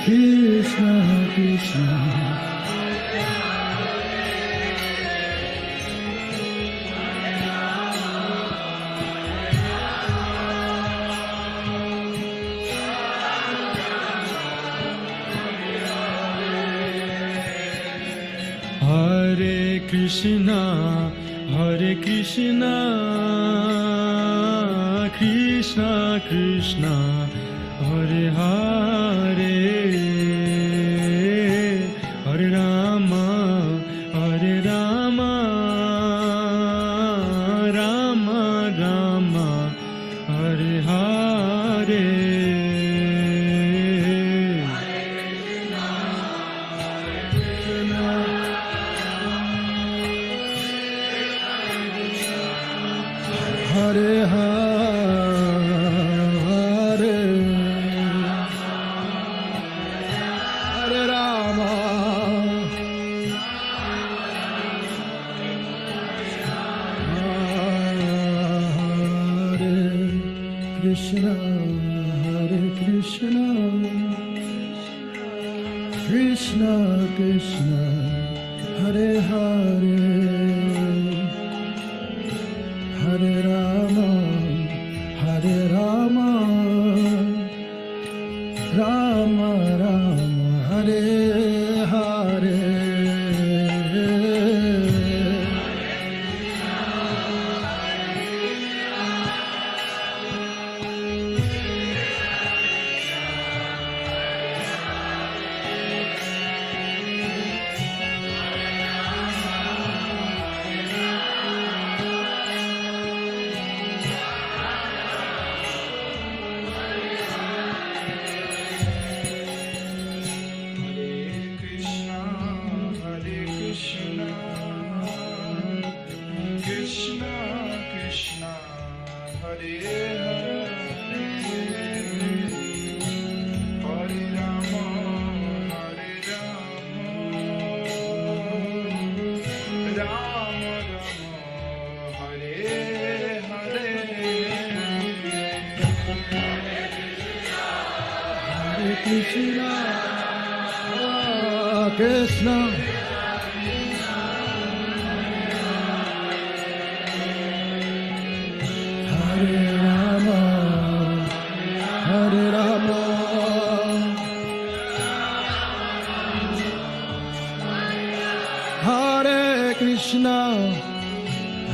Krishna Krishna Hare Krishna Krishna Krishna Hare Hare Hare Rama Rama Rama Hare Hare Hare Hare Hare Rama Hare Krishna Krishna Krishna Hare Hare Hare Rama Rama Rama Hare Hare Krishna Krishna Hare Rama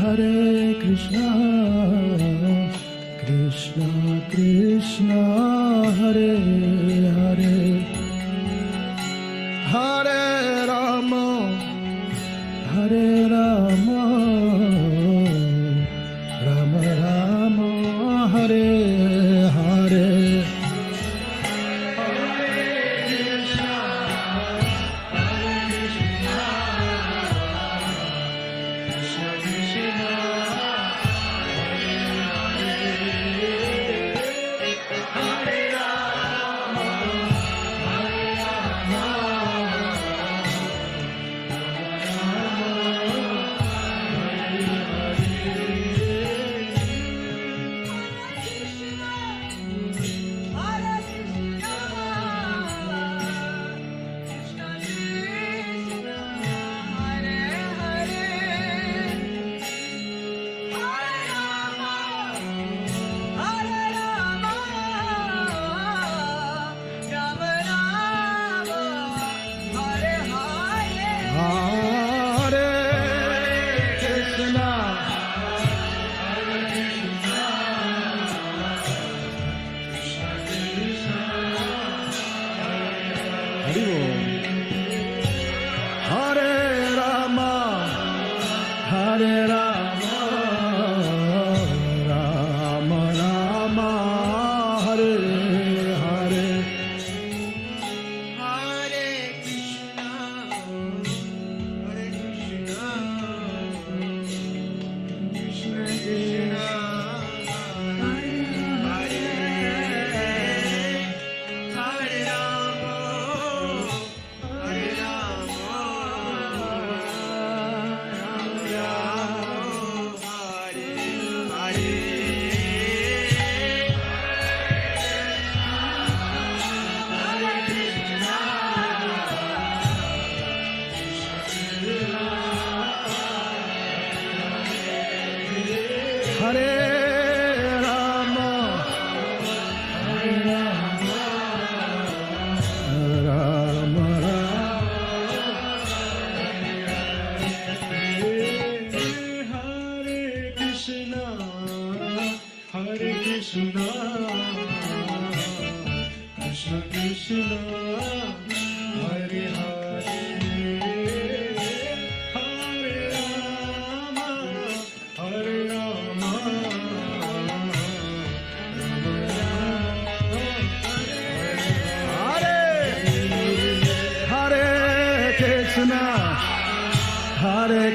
Hare Krishna Krishna Krishna Hare Hare Hare Rama Rama Rama Hare Hare Hare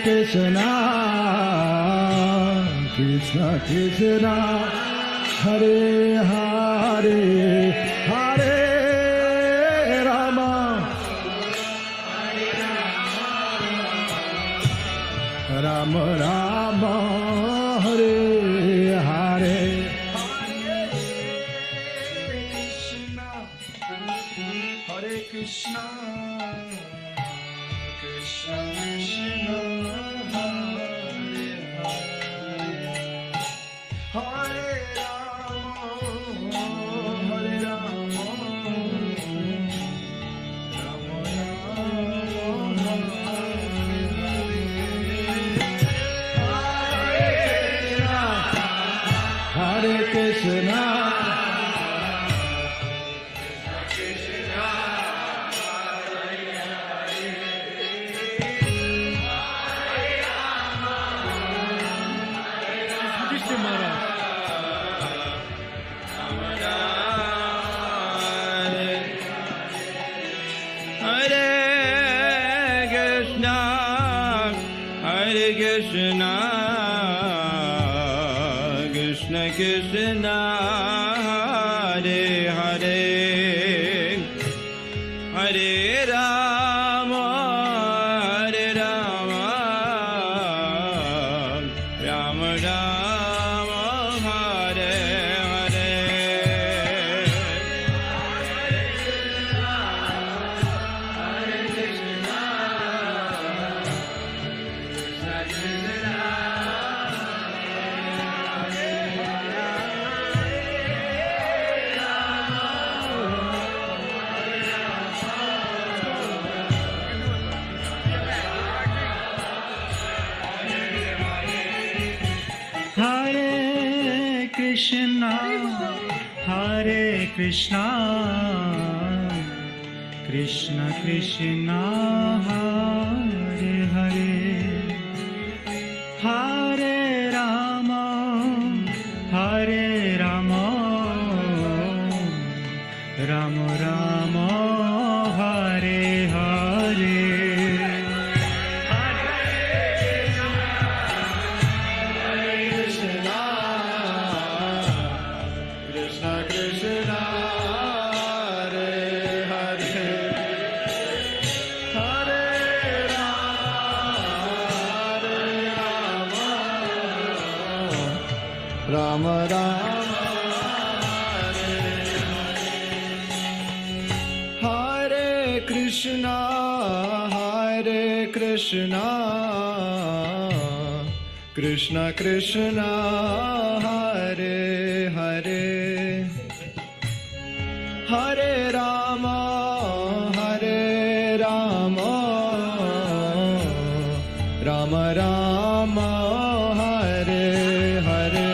Krishna, Krishna Krishna, Hare Hare, Hare Rama, Rama Rama, Hare Hare, Hare Krishna, Krishna Krishna. Krishna Krishna, Hare Hare, Hare Rama, Hare Rama, Rama Rama, Hare Hare. Hare Krishna, Hare Krishna, Krishna Krishna, Hare Hare, Hare Rama, Hare Rama, Rama Rama, Hare Hare. Rama Rama, Hare Krishna, Hare Krishna, Krishna Krishna, Hare Hare, Hare Rama, Hare Rama, Rama Rama, Hare Hare.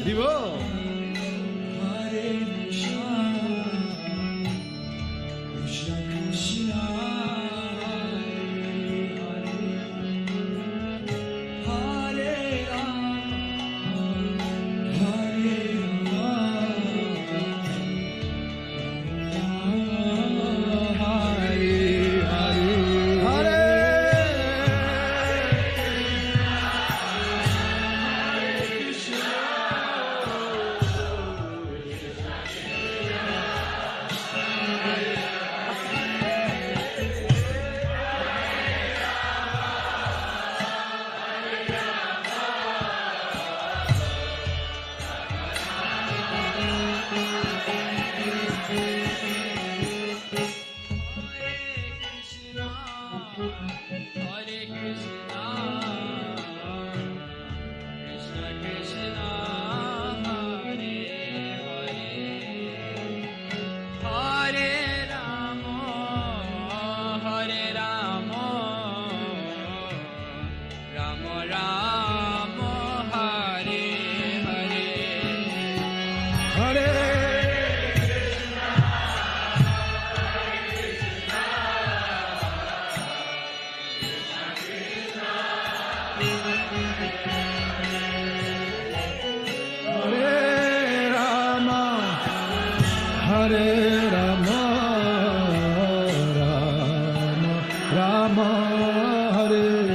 Divo. Hare Rama, Rama Rama, Hare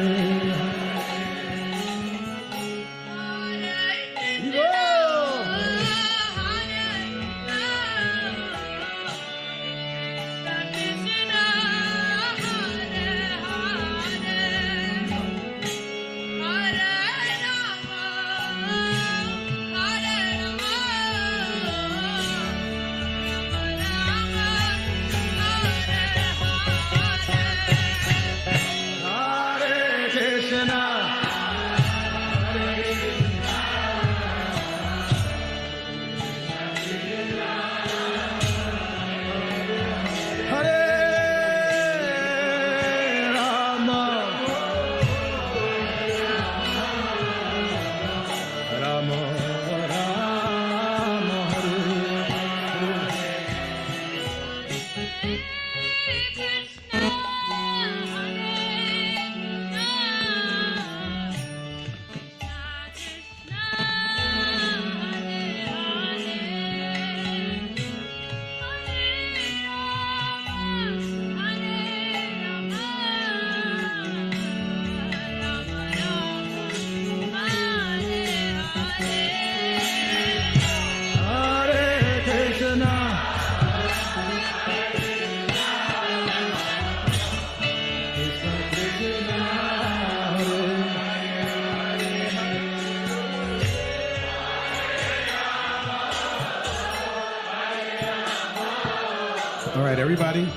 All right, everybody,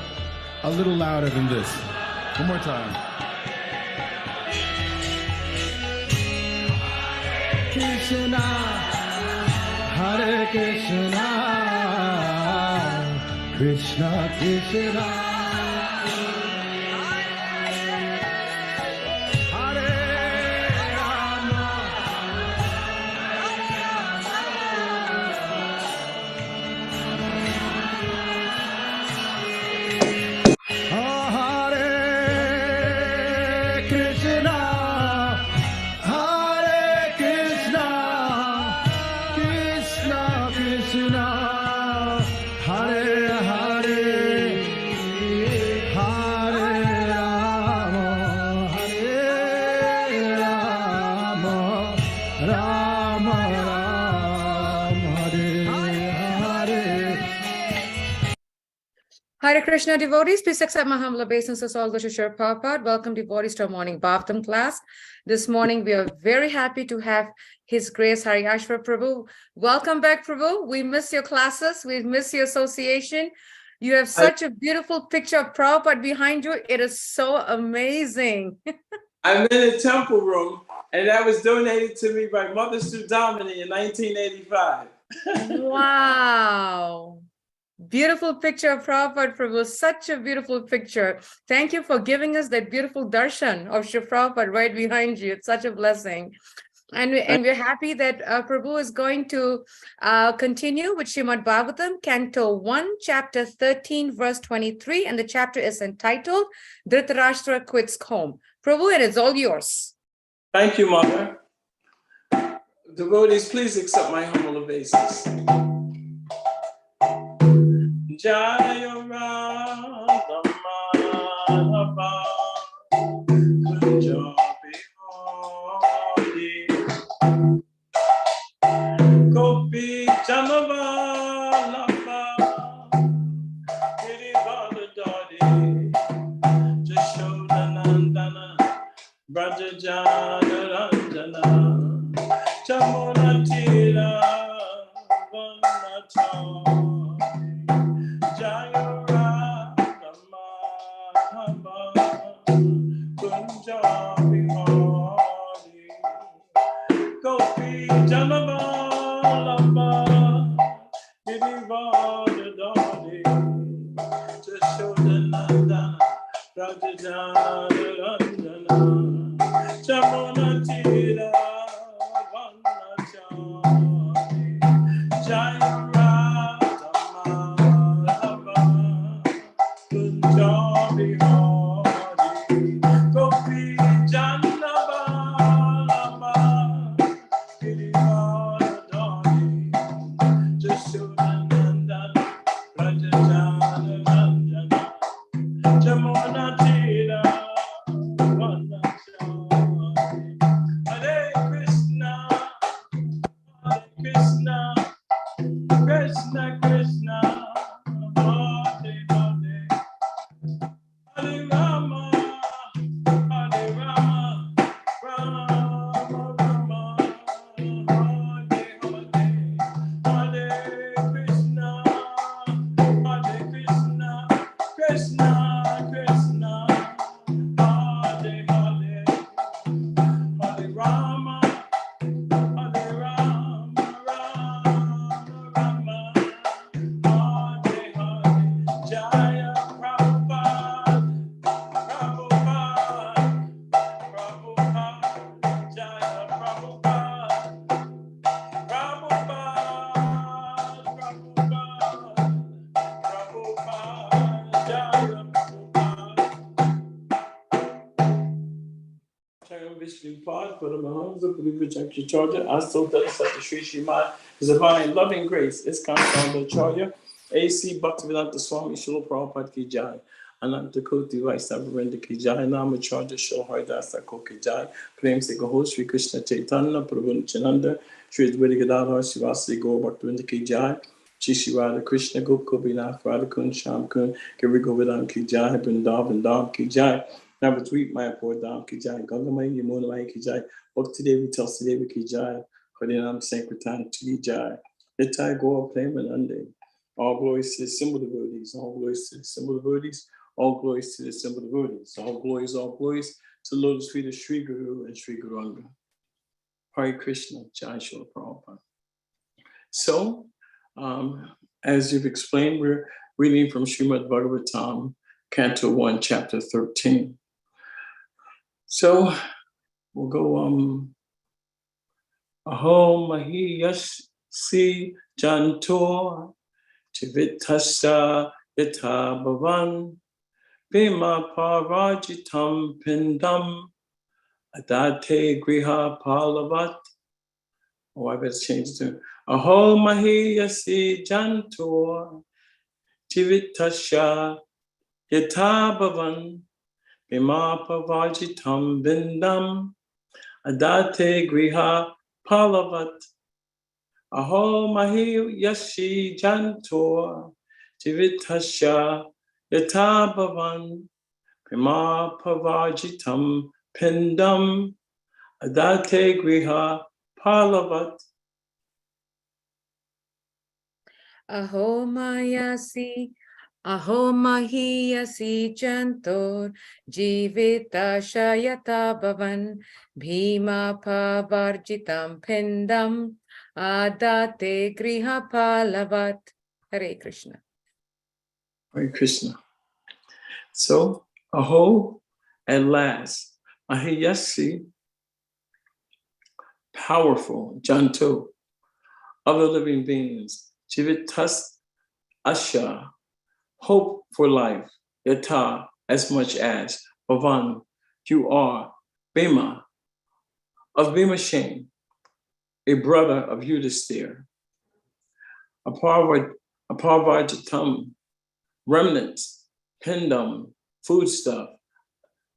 a little louder than this. One more time. Krishna, Hare Krishna, Krishna Krishna. Hare Krishna devotees, please accept my humble obeisances all the Shri Prabhupada. Welcome devotees to our morning Bhagavatam class. This morning we are very happy to have His Grace Hariyashvara Prabhu. Welcome back, Prabhu. We miss your classes. We miss your association. You have such a beautiful picture of Prabhupada behind you. It is so amazing. I'm in a temple room, and that was donated to me by Mother Sudamini in 1985. Wow. Beautiful picture of Prabhupada, Prabhu. Such a beautiful picture. Thank you for giving us that beautiful darshan of Shri Prabhupada right behind you. It's such a blessing. And we're happy that Prabhu is going to continue with Srimad Bhagavatam, Canto 1, Chapter 13, verse 23. And the chapter is entitled Dhritarashtra Quits Home. Prabhu, it is all yours. Thank you, Mother. Devotees, please accept my humble obeisance. Jaya Radha Madhava Kunja Bihari Gopi Janavalabha Girivardhari Jashodanandana Brajajana Ranjana Chamunatira Vanacham Jaya Radha Madhava Kunja Bihari Gopi Janavalabha Girivardhari Jashodanandana Brajajana Ranjana Chamunatira Vanachami Jaya Radha Madhava Kunja Bihari Gopi Janavalabha Girivardhari Jashodanandana Brajajana Ranjana Chamunatira Vanachami Hare Krishna, Krishna Krishna, Hare Hare, Hare Rama, Rama Rama, Hare Hare, Hare Krishna, Krishna Krishna, Hare Hare, Hare Rama, Rama Hare Hare, Jaya Prabhupada, Jaya Prabhupada, Jaya Prabhupada. Charan Vishnupad, Paramahamsa, Purivacharya, Astota, Sati Sri Shrimad, His Divine Loving Grace, Iskon Acharya, A.C. Bhaktivedanta Swami, Srila Prabhupada Ki Jai, Ananta Koti Vaisnava Vrinda Ki Jai, Namacharya, Srila Haridas Thakur Ki Jai, Prem Se Kaho, Sri Krishna Chaitanya, Prabhu Nityananda, Sri Advaita Gadadhar, Srivasadi Gaur Bhaktivinoda Ki Jai, Shri Shri Radha Krishna, Gop Gopinath, Radha Kund, Sham Kund, Giri Govardhan Ki Jai, Vrindavan Dham Ki Jai, Navadvip Mayapur Dham Ki Jai, Gangamai Yamuna Mai Ki Jai, Bhakti Devi Tulsi Devi Ki Jai, Harinam Sankirtan Ki Jai, Nitai Gaur Premanande. All glories to the symbol devotees, all glories to the symbol devotees, all glories to the symbol devotees, all glories to the Lotus feet of Sri Guru and Sri Guranga. Hare Krishna, Jai Srila Prabhupada. So, as you've explained, we're reading from Srimad Bhagavatam, Canto 1, Chapter 13. So, we'll go, Aho Mahi Yasi Jantor Tivitasa Yata Bhavan Bhima Parajitam Pindam Adate Griha Palavat. Oh, I better change it to Aho Mahi Yasi Jantor Tivitasha Yata Bhavan Bhima Parajitam Bindam Adate Griha Palavat. Aho Mahi Yashi Jantor Tivitasha Yata Bhavan Prima Pavajitam Pindam Adate Griha Palavat. Aho Mahiyasi Jantor Jivita Shayata Bhavan Bhima Pavarjitam Pindam Adate Griha Palavat. Hare Krishna. Hare Krishna. So, Aho, at last, Mahiyasi, powerful, Janto, of the living beings, Jivitas Asha, hope for life, Yata, as much as, Bhavan, you are, Bhima, of Bhimashen, a brother of Yudhisthira, Aparvajatam, remnants, Pindam, foodstuff,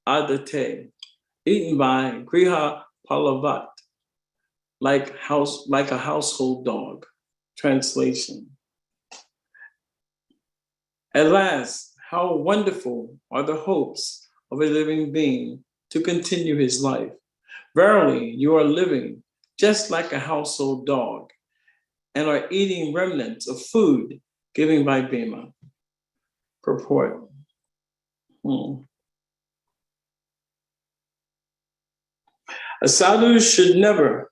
Adate, eaten by Griha Palavat, like a household dog. Translation. At last, how wonderful are the hopes of a living being to continue his life. Verily, you are living just like a household dog and are eating remnants of food given by Bhima. Purport. A sadhu should never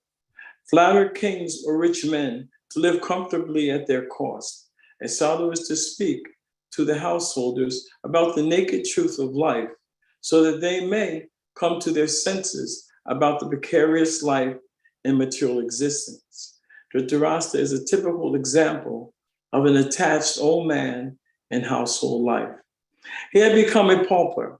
flatter kings or rich men to live comfortably at their cost. A sadhu is to speak to the householders about the naked truth of life so that they may come to their senses about the precarious life in material existence. Dhritarashtra is a typical example of an attached old man in household life. He had become a pauper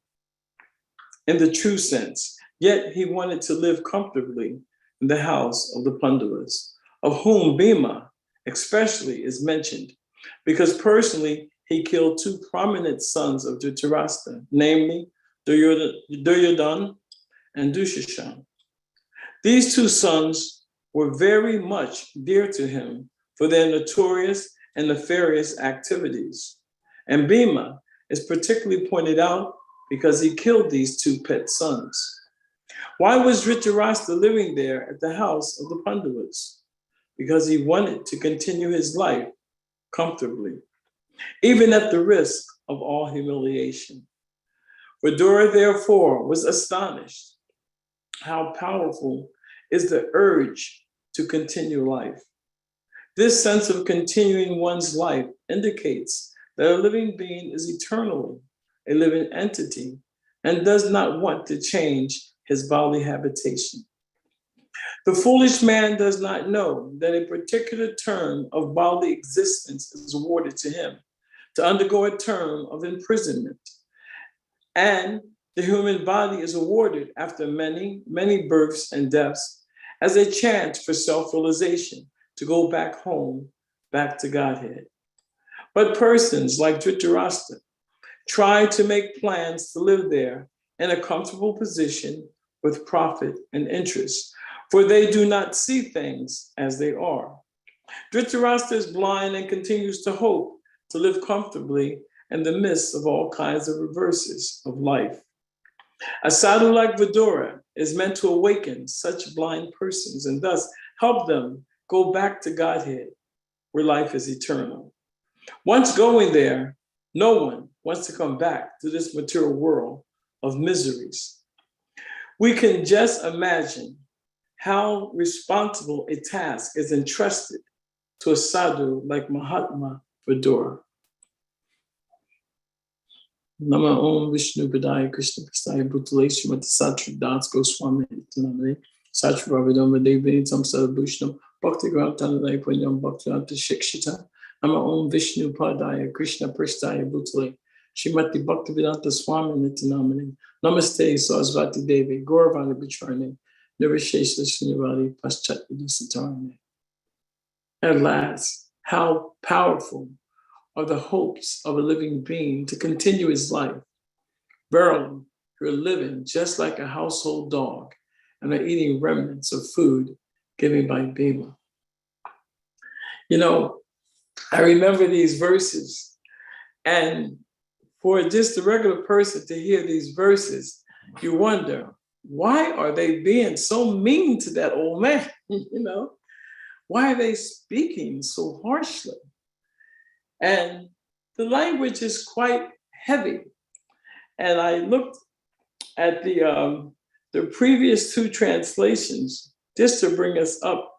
in the true sense, yet he wanted to live comfortably in the house of the Pandavas, of whom Bhima especially is mentioned, because personally he killed two prominent sons of Dhritarashtra, namely Duryodhana and Dushashan. These two sons were very much dear to him for their notorious and nefarious activities. And Bhima is particularly pointed out because he killed these two pet sons. Why was Dhritarashtra living there at the house of the Pandavas? Because he wanted to continue his life comfortably, even at the risk of all humiliation. Vidura, therefore, was astonished how powerful is the urge to continue life. This sense of continuing one's life indicates that a living being is eternally a living entity and does not want to change his bodily habitation. The foolish man does not know that a particular term of bodily existence is awarded to him to undergo a term of imprisonment. And the human body is awarded after many, many births and deaths as a chance for self-realization to go back home, back to Godhead. But persons like Dhritarashtra try to make plans to live there in a comfortable position with profit and interest, for they do not see things as they are. Dhritarashtra is blind and continues to hope to live comfortably in the midst of all kinds of reverses of life. A sadhu like Vidura is meant to awaken such blind persons and thus help them go back to Godhead, where life is eternal. Once going there, no one wants to come back to this material world of miseries. We can just imagine how responsible a task is entrusted to a sadhu like Mahatma Vidura. Nama Om Vishnu Padaya Krishna Prasthaya Bhutale Srimati Satri Das Goswami Itanamane Satri Ravidama Devi Samsara Bhushnam Bhakti Grantanadaya Punyam Bhakti Shikshita Nama Om Vishnu Padaya Krishna Prasthaya Bhutale Srimati Bhaktivedanta Swami Nitinamane Namaste Sarasvati Devi Gauravani Bicharne Nirvishesha Srinivadi Paschat Vidusatarane. At last, how powerful are the hopes of a living being to continue his life. Verily, you're living just like a household dog and are eating remnants of food given by Bhima. You know, I remember these verses, and for just a regular person to hear these verses, you wonder, why are they being so mean to that old man? You know, why are they speaking so harshly? And the language is quite heavy. And I looked at the previous two translations just to bring us up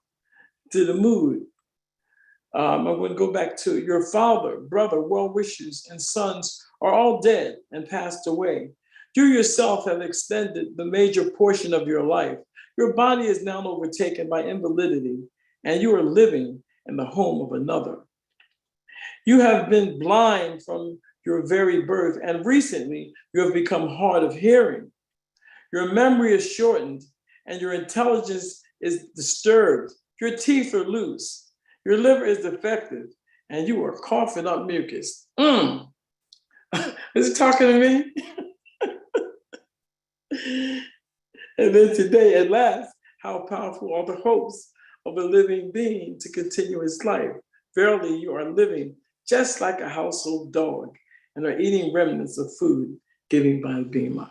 to the mood. I'm going to go back to your father, brother, well-wishers, and sons are all dead and passed away. You yourself have extended the major portion of your life. Your body is now overtaken by invalidity, and you are living in the home of another. You have been blind from your very birth, and recently you have become hard of hearing. Your memory is shortened, and your intelligence is disturbed. Your teeth are loose. Your liver is defective, and you are coughing up mucus. Is it talking to me? And then today, at last, how powerful are the hopes of a living being to continue his life. Verily, you are living just like a household dog and are eating remnants of food given by Bima.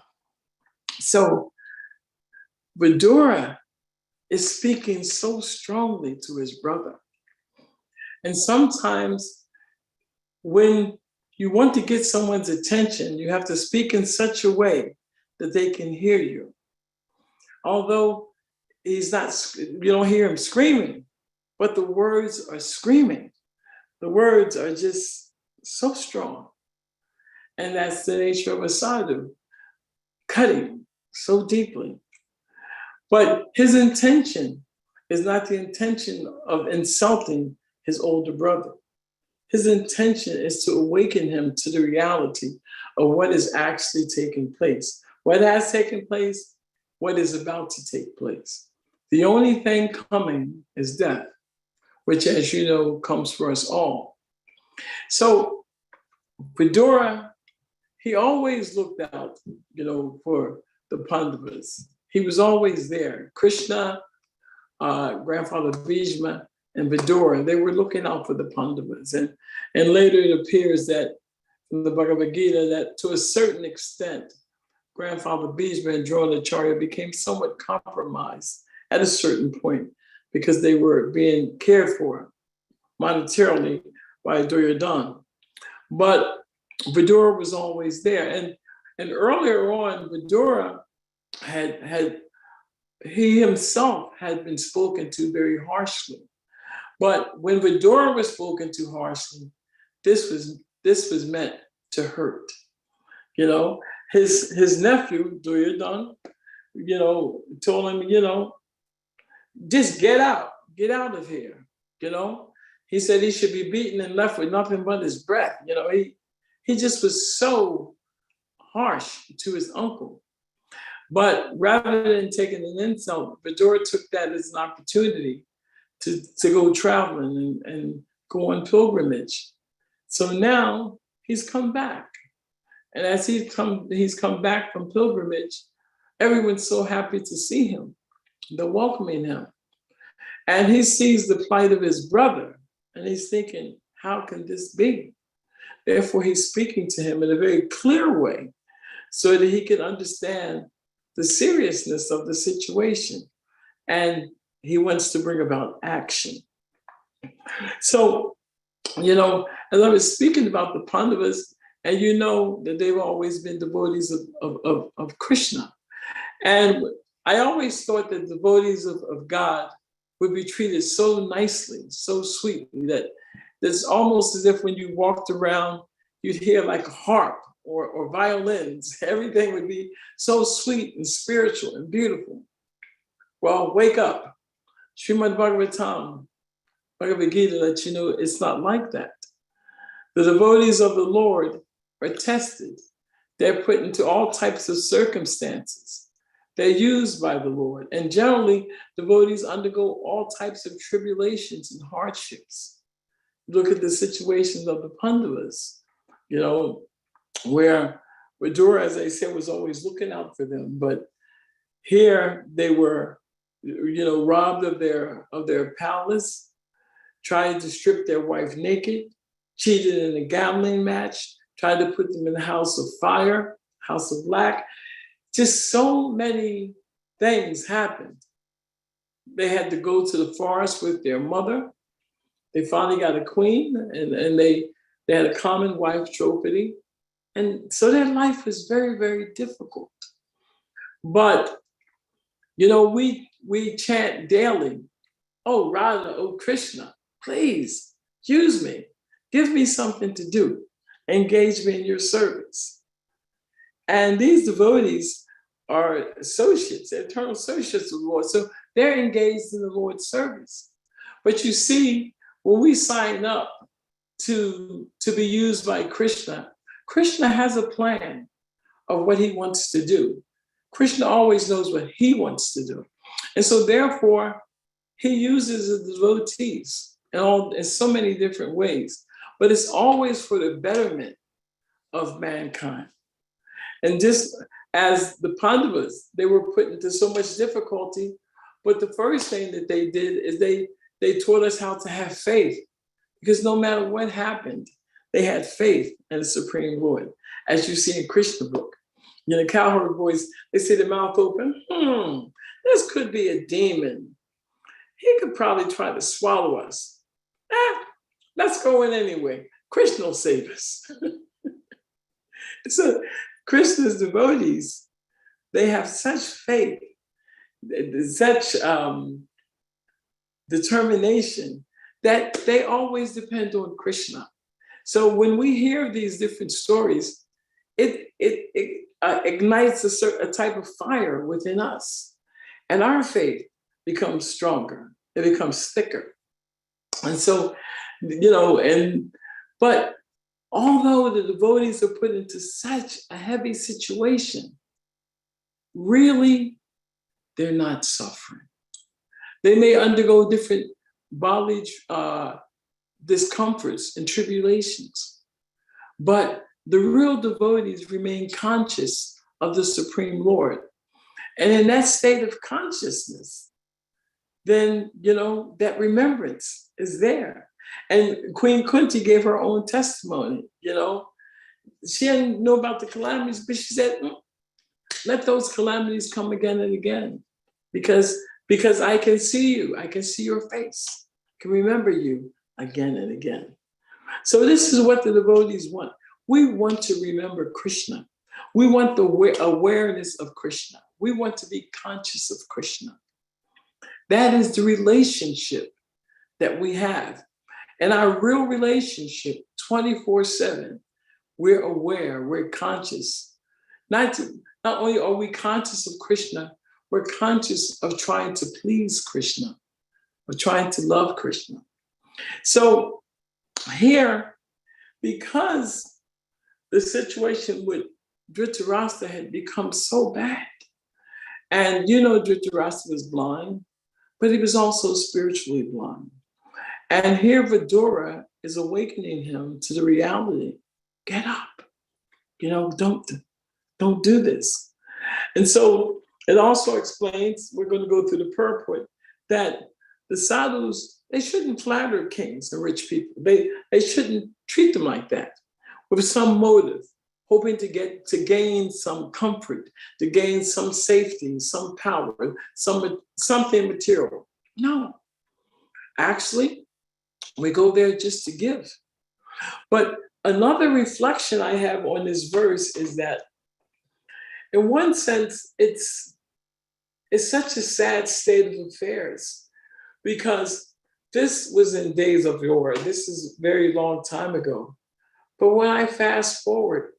So, Vidura is speaking so strongly to his brother. And sometimes when you want to get someone's attention, you have to speak in such a way that they can hear you. Although he's not, you don't hear him screaming, but the words are screaming. The words are just so strong. And that's the nature of a sadhu, cutting so deeply. But his intention is not the intention of insulting his older brother. His intention is to awaken him to the reality of what is actually taking place. What has taken place, what is about to take place. The only thing coming is death, which, as you know, comes for us all. So Vidura, he always looked out, for the Pandavas. He was always there. Krishna, grandfather Bhishma, and Vidura, they were looking out for the Pandavas. And later it appears that from the Bhagavad Gita that to a certain extent, grandfather Bhishma and Dronacharya became somewhat compromised at a certain point because they were being cared for monetarily by Duryodhana. But Vidura was always there. And earlier on, Vidura he himself had been spoken to very harshly. But when Vidura was spoken to harshly, this was meant to hurt. His nephew, Duryodhana, told him, just get out of here. He said he should be beaten and left with nothing but his breath. He just was so harsh to his uncle. But rather than taking an insult, Vidura took that as an opportunity to go traveling and go on pilgrimage. So now he's come back. And as he's come back from pilgrimage, everyone's so happy to see him. They're welcoming him. And he sees the plight of his brother, and he's thinking, how can this be? Therefore, he's speaking to him in a very clear way so that he can understand the seriousness of the situation. And he wants to bring about action. So, as I was speaking about the Pandavas, and you know that they've always been devotees of Krishna. And I always thought that devotees of God would be treated so nicely, so sweetly, that it's almost as if when you walked around, you'd hear like a harp or violins. Everything would be so sweet and spiritual and beautiful. Well, wake up. Srimad Bhagavatam, Bhagavad Gita lets you know it's not like that. The devotees of the Lord are tested. They're put into all types of circumstances. They're used by the Lord. And generally, devotees undergo all types of tribulations and hardships. Look at the situations of the Pandavas, where Vidura, as I said, was always looking out for them. But here they were, robbed of their palace, tried to strip their wife naked, cheated in a gambling match, tried to put them in a house of fire, house of lack. Just so many things happened. They had to go to the forest with their mother. They finally got a queen, and they had a common wife, Draupadi. And so their life was very, very difficult. But, we chant daily, oh, Radha, oh, Krishna, please use me. Give me something to do. Engage me in your service. And these devotees are associates, eternal associates of the Lord. So they're engaged in the Lord's service. But you see, when we sign up to be used by Krishna, Krishna has a plan of what he wants to do. Krishna always knows what he wants to do. And so therefore, he uses the devotees in so many different ways, but it's always for the betterment of mankind. And just as the Pandavas, they were put into so much difficulty, but the first thing that they did is they taught us how to have faith, because no matter what happened, they had faith in the Supreme Lord. As you see in Krishna book, you know, cowherd boys, they see their mouth open, this could be a demon. He could probably try to swallow us. Let's go in anyway. Krishna will save us. So Krishna's devotees, they have such faith, such determination that they always depend on Krishna. So when we hear these different stories, it ignites a type of fire within us. And our faith becomes stronger. It becomes thicker. And so, you know, but although the devotees are put into such a heavy situation, really, they're not suffering. They may undergo different bodily discomforts and tribulations, but the real devotees remain conscious of the Supreme Lord. And in that state of consciousness, then, you know, that remembrance is there. And Queen Kunti gave her own testimony, you know. She didn't know about the calamities, but she said, let those calamities come again and again, because I can see you, I can see your face, I can remember you again and again. So this is what the devotees want. We want to remember Krishna. We want the awareness of Krishna. We want to be conscious of Krishna. That is the relationship that we have. And our real relationship, 24/7, we're aware, we're conscious. Not only are we conscious of Krishna, we're conscious of trying to please Krishna, or trying to love Krishna. So here, because the situation with Dhritarashtra had become so bad, and you know Dhritarashtra was blind, but he was also spiritually blind. And here Vidura is awakening him to the reality. Get up, you know, don't do this. And so it also explains, we're going to go through the purport, that the sadhus, they shouldn't flatter kings and rich people. They shouldn't treat them like that, with some motive, hoping to gain some comfort, to gain some safety, some power, something material. No, actually, we go there just to give. But another reflection I have on this verse is that, in one sense, it's such a sad state of affairs, because this was in days of yore. This is a very long time ago. But when I fast forward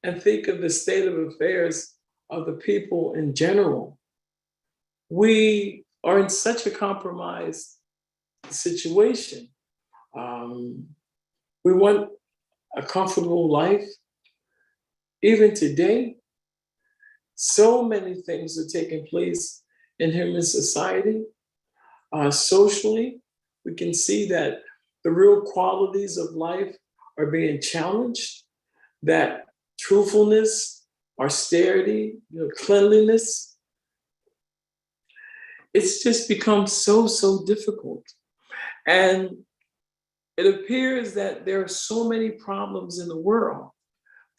and think of the state of affairs of the people in general, we are in such a compromised situation. We want a comfortable life. Even today, so many things are taking place in human society. Socially, we can see that the real qualities of life are being challenged, that truthfulness, austerity, cleanliness, it's just become so difficult. And it appears that there are so many problems in the world.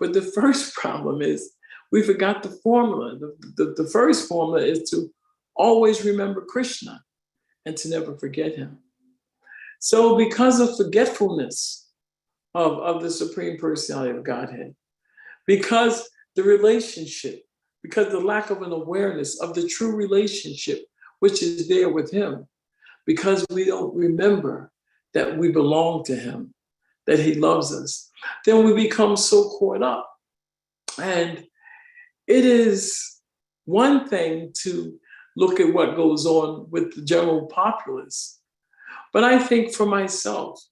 But the first problem is we forgot the formula. The first formula is to always remember Krishna and to never forget him. So because of forgetfulness of the Supreme Personality of Godhead, because the relationship, because the lack of an awareness of the true relationship which is there with him, because we don't remember that we belong to him, that he loves us, then we become so caught up. And it is one thing to look at what goes on with the general populace. But I think for myself,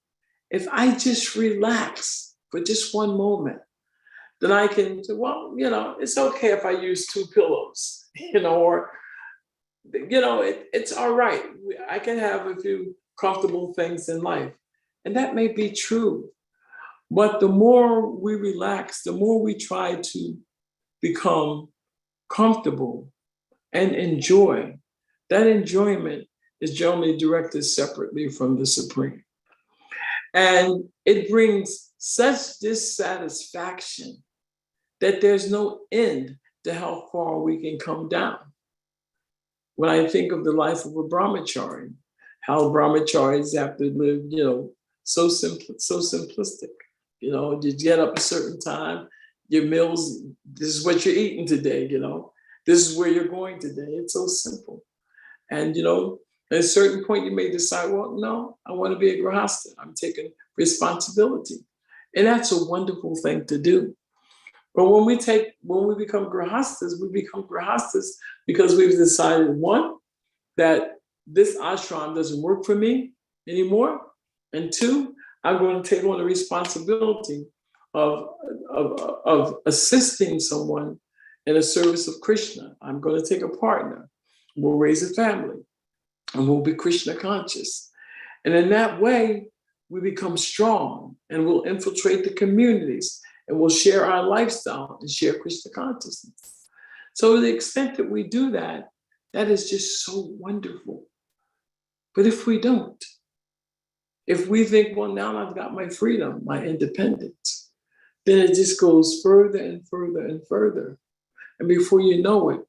if I just relax for just one moment, then I can say, well, it's okay if I use 2 pillows, or, it's all right. I can have a few comfortable things in life. And that may be true. But the more we relax, the more we try to become comfortable and enjoy. That enjoyment is generally directed separately from the Supreme. And it brings such dissatisfaction that there's no end to how far we can come down. When I think of the life of a brahmachari, how brahmacharis have to live, so simplistic. You get up a certain time, your meals, this is what you're eating today, this is where you're going today. It's so simple. And, at a certain point, you may decide, well, no, I want to be a grihasta. I'm taking responsibility. And that's a wonderful thing to do. But when we become grihastas, because we've decided, one, that this ashram doesn't work for me anymore. And two, I'm going to take on the responsibility of assisting someone in the service of Krishna. I'm going to take a partner. We'll raise a family and we'll be Krishna conscious. And in that way, we become strong and we'll infiltrate the communities and we'll share our lifestyle and share Krishna consciousness. So to the extent that we do that, that is just so wonderful. But if we don't, if we think, well, now I've got my freedom, my independence, then it just goes further and further and further. And before you know it,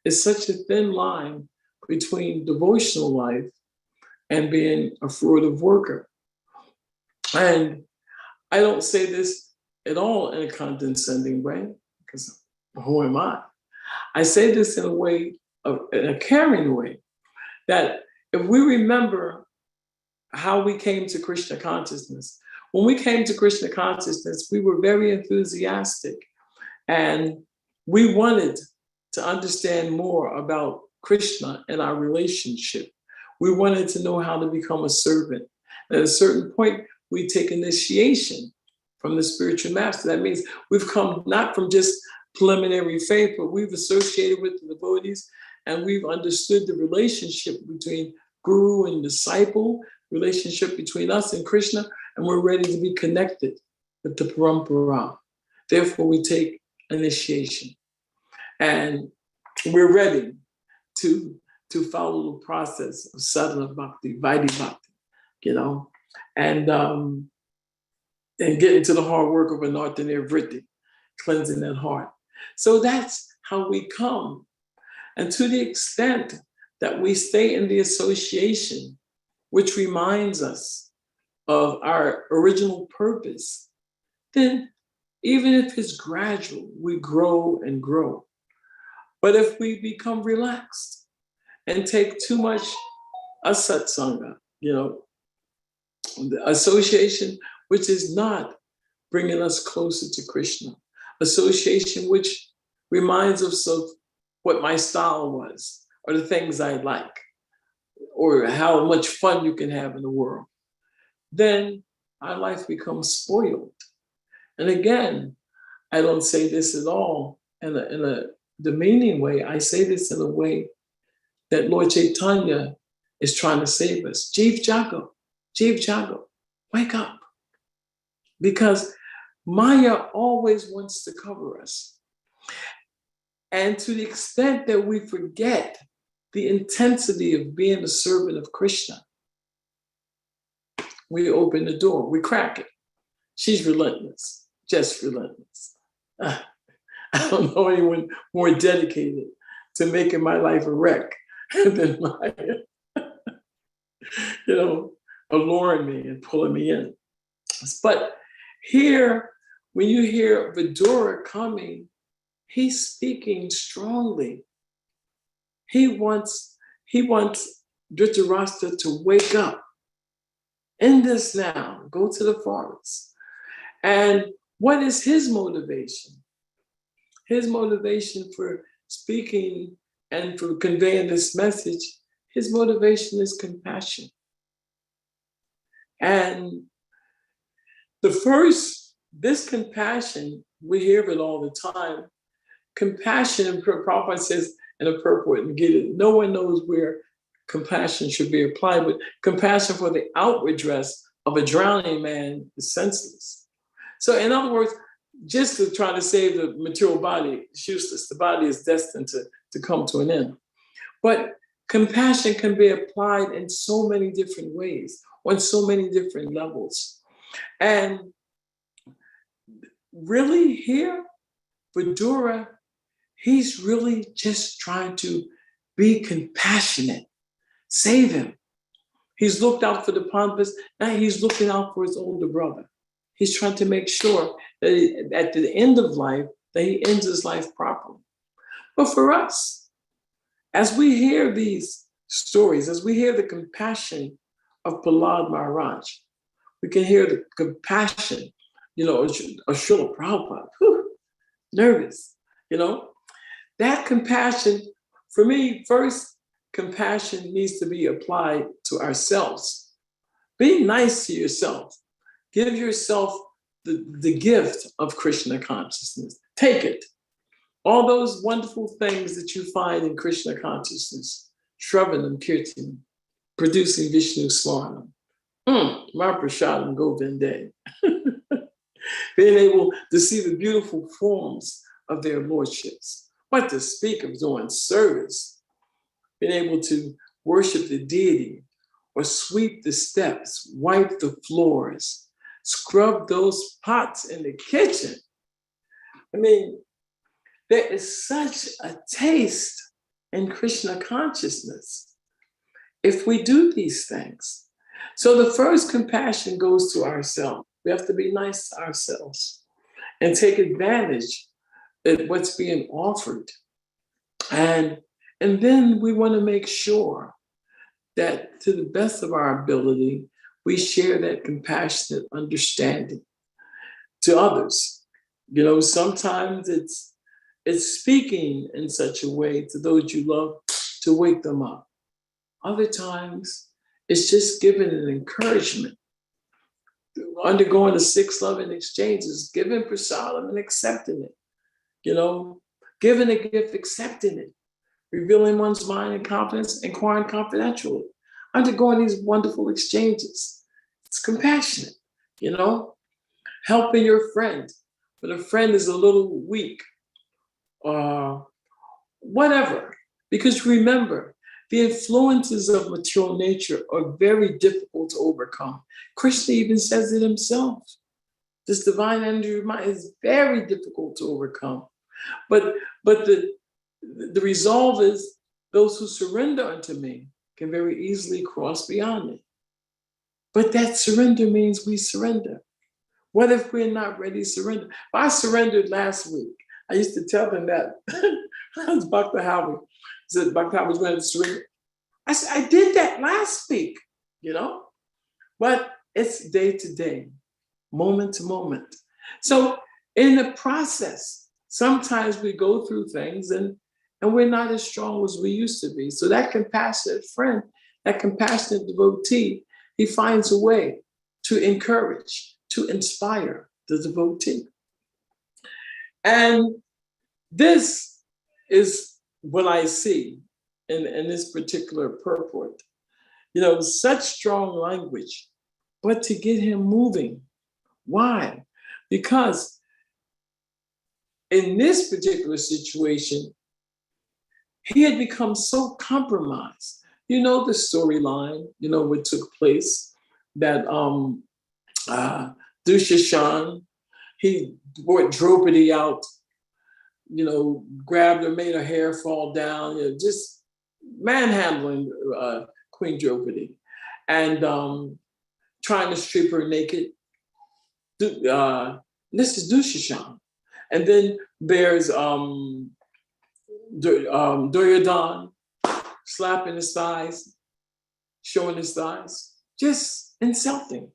it's such a thin line between devotional life and being a fruitive worker. And I don't say this at all in a condescending way, because who am I? I say this in a caring way, that if we remember how we came to Krishna consciousness, when we came to Krishna consciousness, we were very enthusiastic and we wanted to understand more about Krishna and our relationship. We wanted to know how to become a servant. And at a certain point, we take initiation from the spiritual master. That means we've come not from just preliminary faith, but we've associated with the devotees and we've understood the relationship between guru and disciple, relationship between us and Krishna, and we're ready to be connected with the parampara. Therefore, we take initiation. And we're ready to follow the process of sadhana bhakti, vaidhi bhakti, and get into the hard work of anarthanir vritti, cleansing that heart. So that's how we come. And to the extent that we stay in the association, which reminds us of our original purpose, then even if it's gradual, we grow and grow. But if we become relaxed and take too much asatsanga, the association which is not bringing us closer to Krishna, association which reminds us of what my style was, or the things I like, or how much fun you can have in the world, then our life becomes spoiled. And again, I don't say this at all in a demeaning way. I say this in a way that Lord Chaitanya is trying to save us. Jeev Jago, wake up. Because Maya always wants to cover us. And to the extent that we forget the intensity of being a servant of Krishna, we open the door, we crack it. She's relentless, just relentless. I don't know anyone more dedicated to making my life a wreck than Maya. Alluring me and pulling me in. But here, when you hear Vidura coming, he's speaking strongly. He wants Dhritarashtra to wake up. End this now. Go to the forest. And what is his motivation? His motivation for speaking and for conveying this message, his motivation is compassion. And this compassion, we hear it all the time. Compassion, and Prabhupada says in a purport, and get it, no one knows where compassion should be applied, but compassion for the outward dress of a drowning man is senseless. So in other words, just to try to save the material body is useless. The body is destined to come to an end. But compassion can be applied in so many different ways, on so many different levels. And really here, Vidura, he's really just trying to be compassionate, save him. He's looked out for the Pandavas, now he's looking out for his older brother. He's trying to make sure that at the end of life, that he ends his life properly. But for us, as we hear these stories, as we hear the compassion of Prahlad Maharaj, we can hear the compassion, of Srila Prabhupada, nervous, That compassion, for me, first, compassion needs to be applied to ourselves. Be nice to yourself. Give yourself the gift of Krishna consciousness. Take it. All those wonderful things that you find in Krishna consciousness, Shravanam, Kirtanam, producing Vishnu Smaranam, Mahaprashadam Govinde, being able to see the beautiful forms of their lordships. What to speak of doing service, being able to worship the deity or sweep the steps, wipe the floors, scrub those pots in the kitchen. I mean, there is such a taste in Krishna consciousness if we do these things. So the first compassion goes to ourselves. We have to be nice to ourselves and take advantage of what's being offered. And then we want to make sure that to the best of our ability, we share that compassionate understanding to others. Sometimes it's speaking in such a way to those you love to wake them up. Other times, it's just giving an encouragement. Undergoing the 6 loving exchanges, giving prasadam and accepting it. Giving a gift, accepting it. Revealing one's mind and confidence, inquiring confidentially. Undergoing these wonderful exchanges. It's compassionate, Helping your friend when a friend is a little weak or whatever. Because remember, the influences of material nature are very difficult to overcome. Krishna even says it himself. This divine energy of mind is very difficult to overcome. But the resolve is those who surrender unto me can very easily cross beyond it. But that surrender means we surrender. What if we're not ready to surrender? If I surrendered last week, I used to tell them that. I was Bhakta Howard. Said Bhakta Howard was going to surrender. I said, I did that last week, But it's day to day, moment to moment. So in the process, sometimes we go through things and we're not as strong as we used to be. So that compassionate friend, that compassionate devotee, he finds a way to encourage, to inspire the devotee. And this is what I see in this particular purport. Such strong language, but to get him moving. Why? Because in this particular situation, he had become so compromised. The storyline, what took place, that Dushashan, he brought Draupadi out, grabbed her, made her hair fall down, just manhandling Queen Draupadi and trying to strip her naked. This is Dushashan. And then there's Duryodhana slapping his thighs, showing his thighs, just insulting,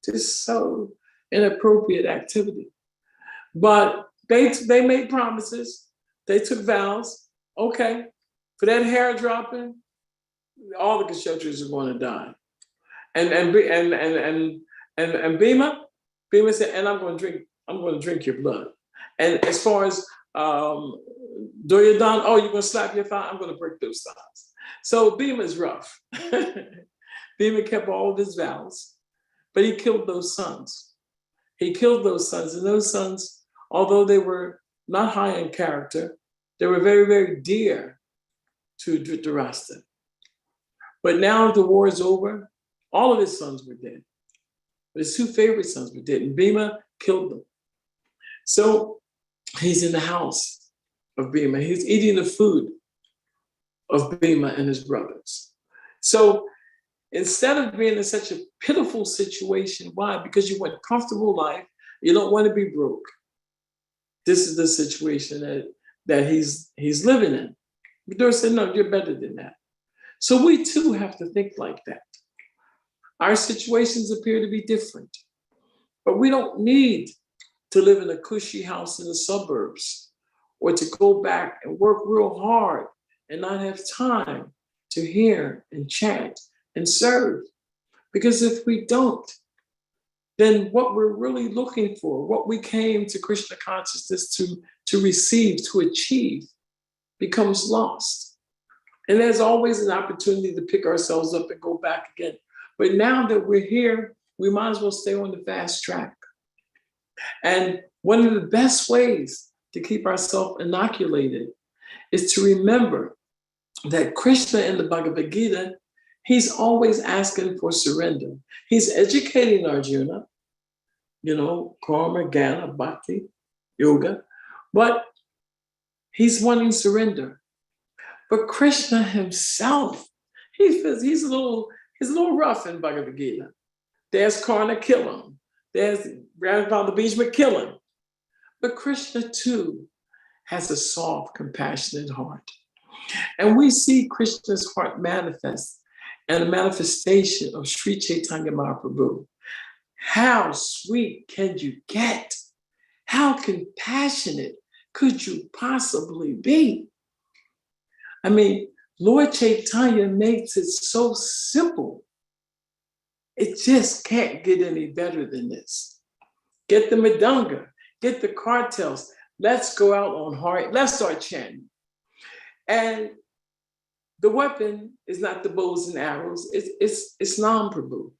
just so inappropriate activity. But they made promises, they took vows, Okay, for that hair dropping, all the Kshetras are going to die. And Bhima said, and I'm going to drink your blood. And as far as Duryodhana, oh, you're going to slap your thigh? I'm going to break those thighs. So Bhima's rough. Bhima kept all of his vows, but he killed those sons. He killed those sons, and those sons, although they were not high in character, they were very, very dear to Dhritarashtra. But now the war is over, all of his sons were dead. But his two favorite sons were dead, and Bhima killed them. So he's in the house of Bhima. He's eating the food of Bhima and his brothers. So instead of being in such a pitiful situation, why? Because you want comfortable life, you don't want to be broke. This is the situation that he's living in. Vidura said, no, you're better than that. So we too have to think like that. Our situations appear to be different, but we don't need to live in a cushy house in the suburbs or to go back and work real hard and not have time to hear and chant and serve. Because if we don't, then what we're really looking for, what we came to Krishna consciousness to receive, to achieve, becomes lost. And there's always an opportunity to pick ourselves up and go back again. But now that we're here, we might as well stay on the fast track. And one of the best ways to keep ourselves inoculated is to remember that Krishna in the Bhagavad Gita, he's always asking for surrender. He's educating Arjuna, karma, jnana, bhakti, yoga, but he's wanting surrender. But Krishna himself, he's a little rough in Bhagavad Gita. There's Karna, kill him. There's Grandfather Bhishma, kill him. But Krishna too has a soft, compassionate heart. And we see Krishna's heart manifest and a manifestation of Sri Chaitanya Mahaprabhu. How sweet can you get? How compassionate could you possibly be? I mean, Lord Chaitanya makes it so simple. It just can't get any better than this. Get the Mridanga, get the cartels. Let's go out on heart. Let's start chanting. And the weapon is not the bows and arrows. It's Nam Prabhu.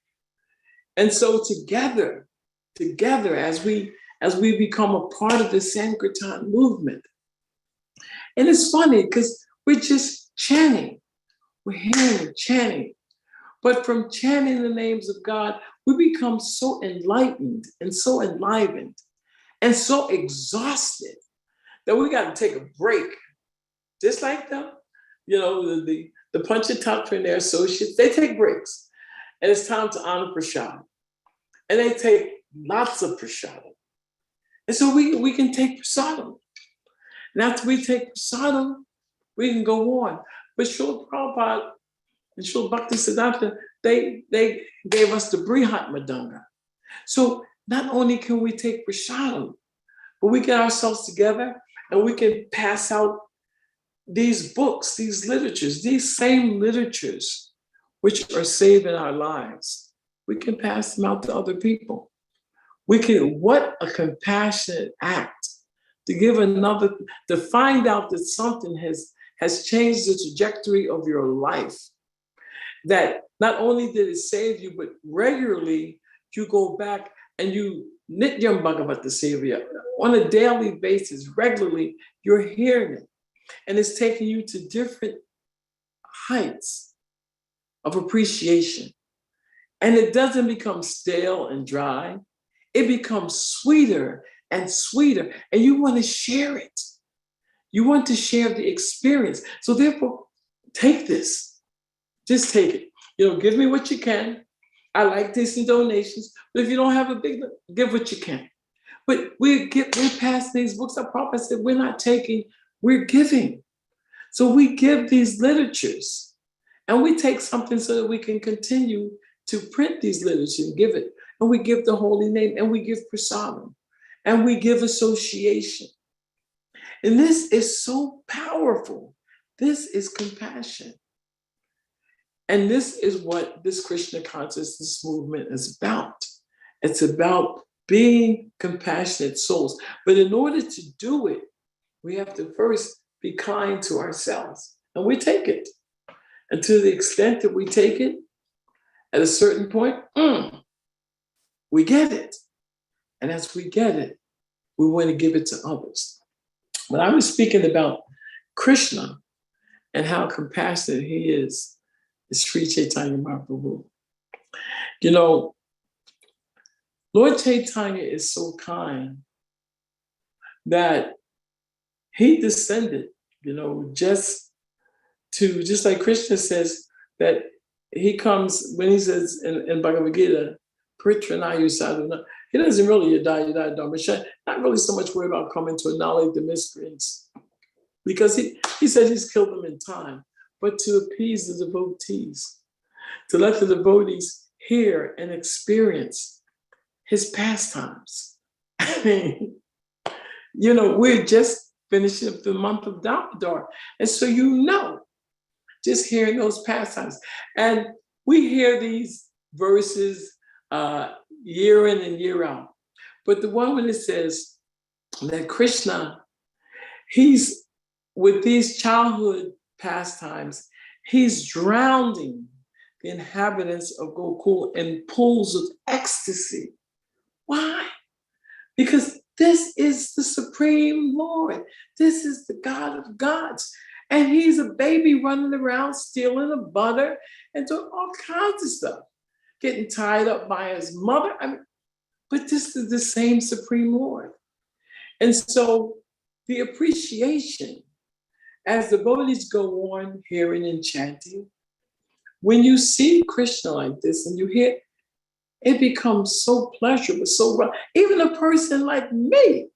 And so together, as we become a part of the Sankirtan movement, and it's funny because we're just chanting. We're hearing chanting. But from chanting the names of God, we become so enlightened and so enlivened and so exhausted that we got to take a break. Just like them, the Panchatattva and their associates, they take breaks. And it's time to honor Prashad. And they take lots of Prasadam. And so we can take Prasadam. And after we take Prasadam, we can go on. But Srila Prabhupada and Srila Bhaktisiddhanta, they gave us the Brihat Mridanga. So not only can we take Prasadam, but we get ourselves together and we can pass out these books, these literatures, these same literatures, which are saving our lives. We can pass them out to other people. What a compassionate act to give another, to find out that something has changed the trajectory of your life. That not only did it save you, but regularly you go back and you Nityam Bhagavata Sevaya on a daily basis, regularly, you're hearing it. And it's taking you to different heights of appreciation. And it doesn't become stale and dry. It becomes sweeter and sweeter. And you want to share it. You want to share the experience. So therefore, take this. Just take it. Give me what you can. I like decent donations. But if you don't have a big, give what you can. But we're passing these books. Our Prabhupada said, we're not taking, we're giving. So we give these literatures. And we take something so that we can continue to print these literatures and give it. And we give the holy name, and we give prasadam, and we give association. And this is so powerful This is compassion. And this is what this Krishna consciousness movement is about. It's about being compassionate souls. But in order to do it, we have to first be kind to ourselves. And we take it. And to the extent that we take it, at a certain point, we get it. And as we get it, we want to give it to others. When I was speaking about Krishna and how compassionate he is Sri Chaitanya Mahaprabhu. You know, Lord Chaitanya is so kind that he descended, just like Krishna says that he comes, when he says in Bhagavad Gita, Pritranayu Sadhana, he doesn't really yada dharma, not really so much worried about coming to annihilate the miscreants, because he said he's killed them in time, but to appease the devotees, to let the devotees hear and experience his pastimes. I mean, we're just finishing up the month of Damodar. And so, just hearing those pastimes. And we hear these verses year in and year out. But the one when it says that Krishna, he's with these childhood pastimes, he's drowning the inhabitants of Gokul in pools of ecstasy. Why? Because this is the Supreme Lord. This is the God of gods. And he's a baby running around stealing the butter and doing all kinds of stuff, getting tied up by his mother. But this is the same Supreme Lord. And so the appreciation, as the devotees go on hearing and chanting, when you see Krishna like this and you hear, it becomes so pleasurable, so right. Even a person like me,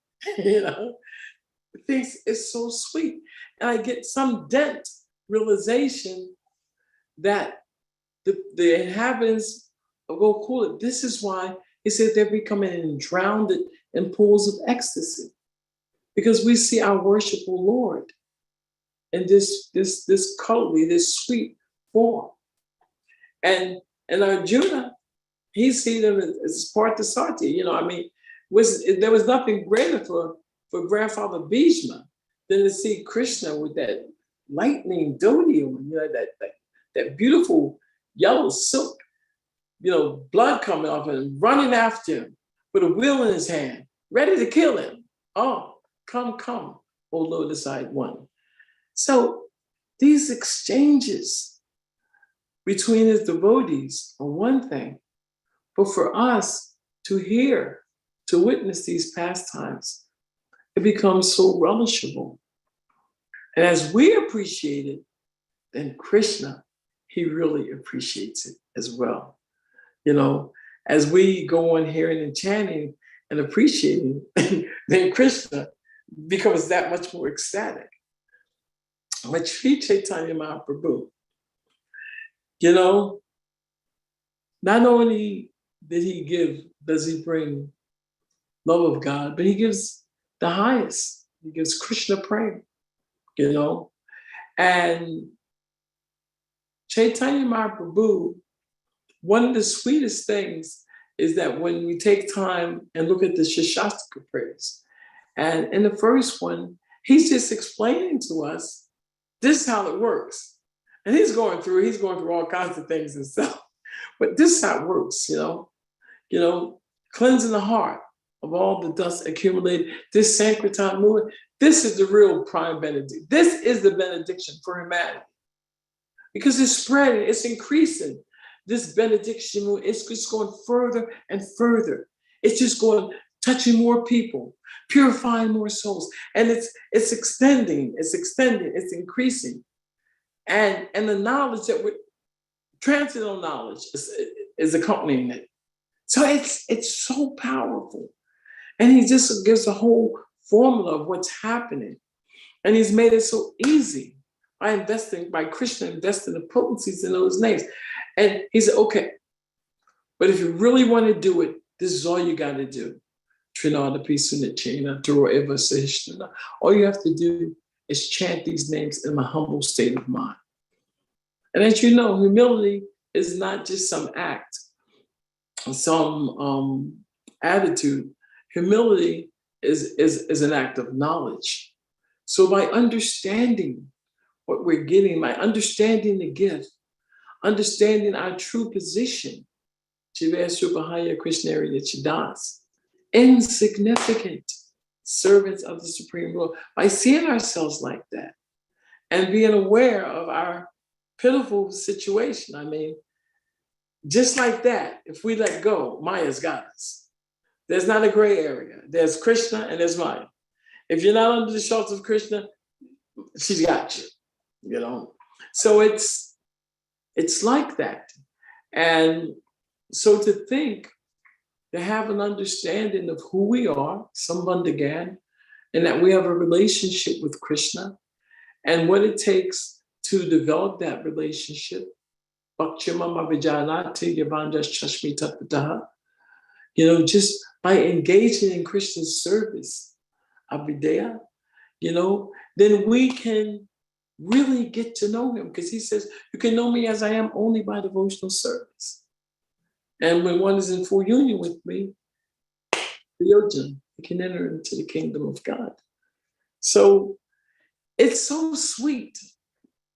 thinks it's so sweet. And I get some dent realization that the inhabitants of Gokula, this is why he said they're becoming drowned in pools of ecstasy. Because we see our worshipful Lord in this cuddly, this sweet form. And Arjuna, he sees them as Parthasarthi. There was nothing greater for grandfather Bhishma than to see Krishna with that lightning dhoti on, that beautiful yellow silk, blood coming off and running after him with a wheel in his hand, ready to kill him. Oh, come, O Lotus-eyed one. So these exchanges between his devotees are one thing, but for us to hear, to witness these pastimes, it becomes so relishable. And as we appreciate it, then Krishna, he really appreciates it as well. As we go on hearing and chanting and appreciating, then Krishna becomes that much more ecstatic. But Sri Chaitanya Mahaprabhu, not only does he bring love of God, but he gives the highest. He gives Krishna prema, And Chaitanya Mahaprabhu, one of the sweetest things is that when we take time and look at the Shashastika prayers, and in the first one, he's just explaining to us, this is how it works. And he's going through all kinds of things himself. But this is how it works, cleansing the heart of all the dust accumulated, this Sankirtan movement, this is the real prime benediction. This is the benediction for humanity. Because it's spreading, it's increasing. This benediction, it's just going further and further. It's just going, touching more people, purifying more souls. And it's extending, it's increasing. And the knowledge that transcendental knowledge is accompanying it. So it's so powerful. And he just gives a whole formula of what's happening. And he's made it so easy by Krishna investing the potencies in those names. And he said, okay, but if you really want to do it, this is all you got to do. Trinadapi Sunachena, Turo Eva Sahishna. All you have to do is chant these names in my humble state of mind. And as you know, humility is not just some act, some attitude. Humility is an act of knowledge. So by understanding what we're getting, by understanding the gift, understanding our true position, insignificant servants of the Supreme Lord, by seeing ourselves like that and being aware of our pitiful situation. I mean, just like that, if we let go, Maya's got us. There's not a gray area. There's Krishna and there's Maya. If you're not under the shelter of Krishna, she's got you, you know? So it's like that. And so to think, to have an understanding of who we are, Sambandhagan, and that we have a relationship with Krishna and what it takes to develop that relationship. You know, just by engaging in Krishna's service, Abhideya, you know, then we can really get to know him, because he says, you can know me as I am only by devotional service. And when one is in full union with me, he can enter into the kingdom of God. So it's so sweet.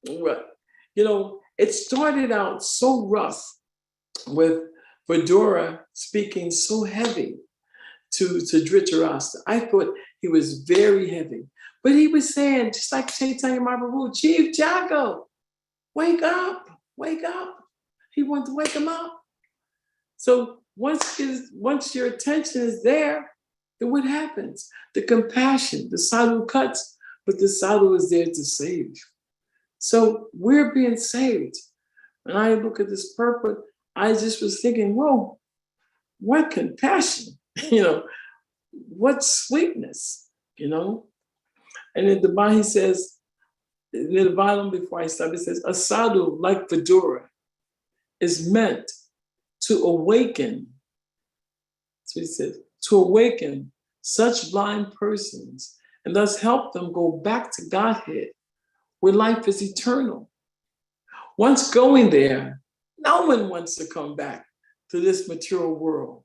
You know, it started out so rough with Vidura speaking so heavy to Dhritarashtra. I thought he was very heavy. But he was saying, just like Chaitanya Mahaprabhu, Chief Jago, wake up, wake up. He wanted to wake him up. So once your attention is there, then what happens? The compassion, the sadhu cuts, but the sadhu is there to save. So we're being saved. When I look at this purport, I just was thinking, whoa, what compassion, you know, what sweetness, you know? And in the Bible, he says, in the bottom before I stop, it says, a sadhu like Vidura is meant to awaken, that's what he says, to awaken such blind persons and thus help them go back to Godhead, where life is eternal. Once going there, no one wants to come back to this material world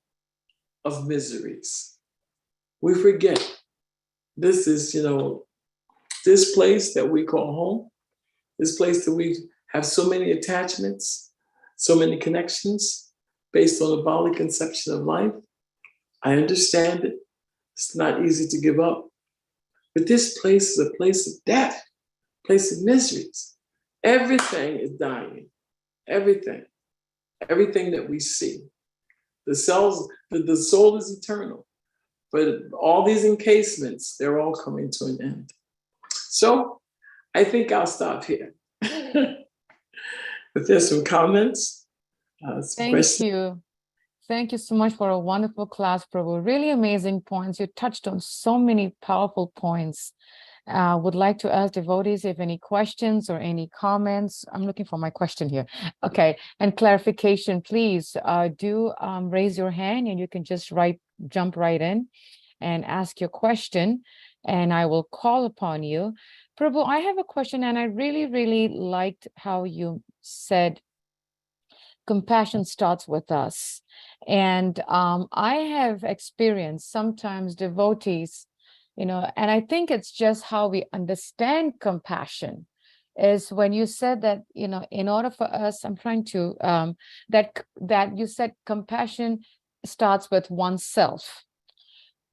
of miseries. We forget this is, you know, this place that we call home, this place that we have so many attachments, so many connections based on the Bali conception of life. I understand it. It's not easy to give up. But this place is a place of death, place of miseries. Everything is dying. Everything that we see. The soul is eternal, but all these encasements, they're all coming to an end. So I think I'll stop here. If there's some comments, some Thank questions. you. Thank you so much for a wonderful class, Prabhu. Really amazing points. You touched on so many powerful points. Would like to ask devotees if any questions or any comments. I'm looking for my question here. Okay, and clarification, please do raise your hand and you can just jump right in and ask your question and I will call upon you. Prabhu, I have a question and I really, really liked how you said compassion starts with us. And I have experienced sometimes devotees, you know, and I think it's just how we understand compassion is when you said that, you know, in order for us, I'm trying to, that you said compassion starts with oneself.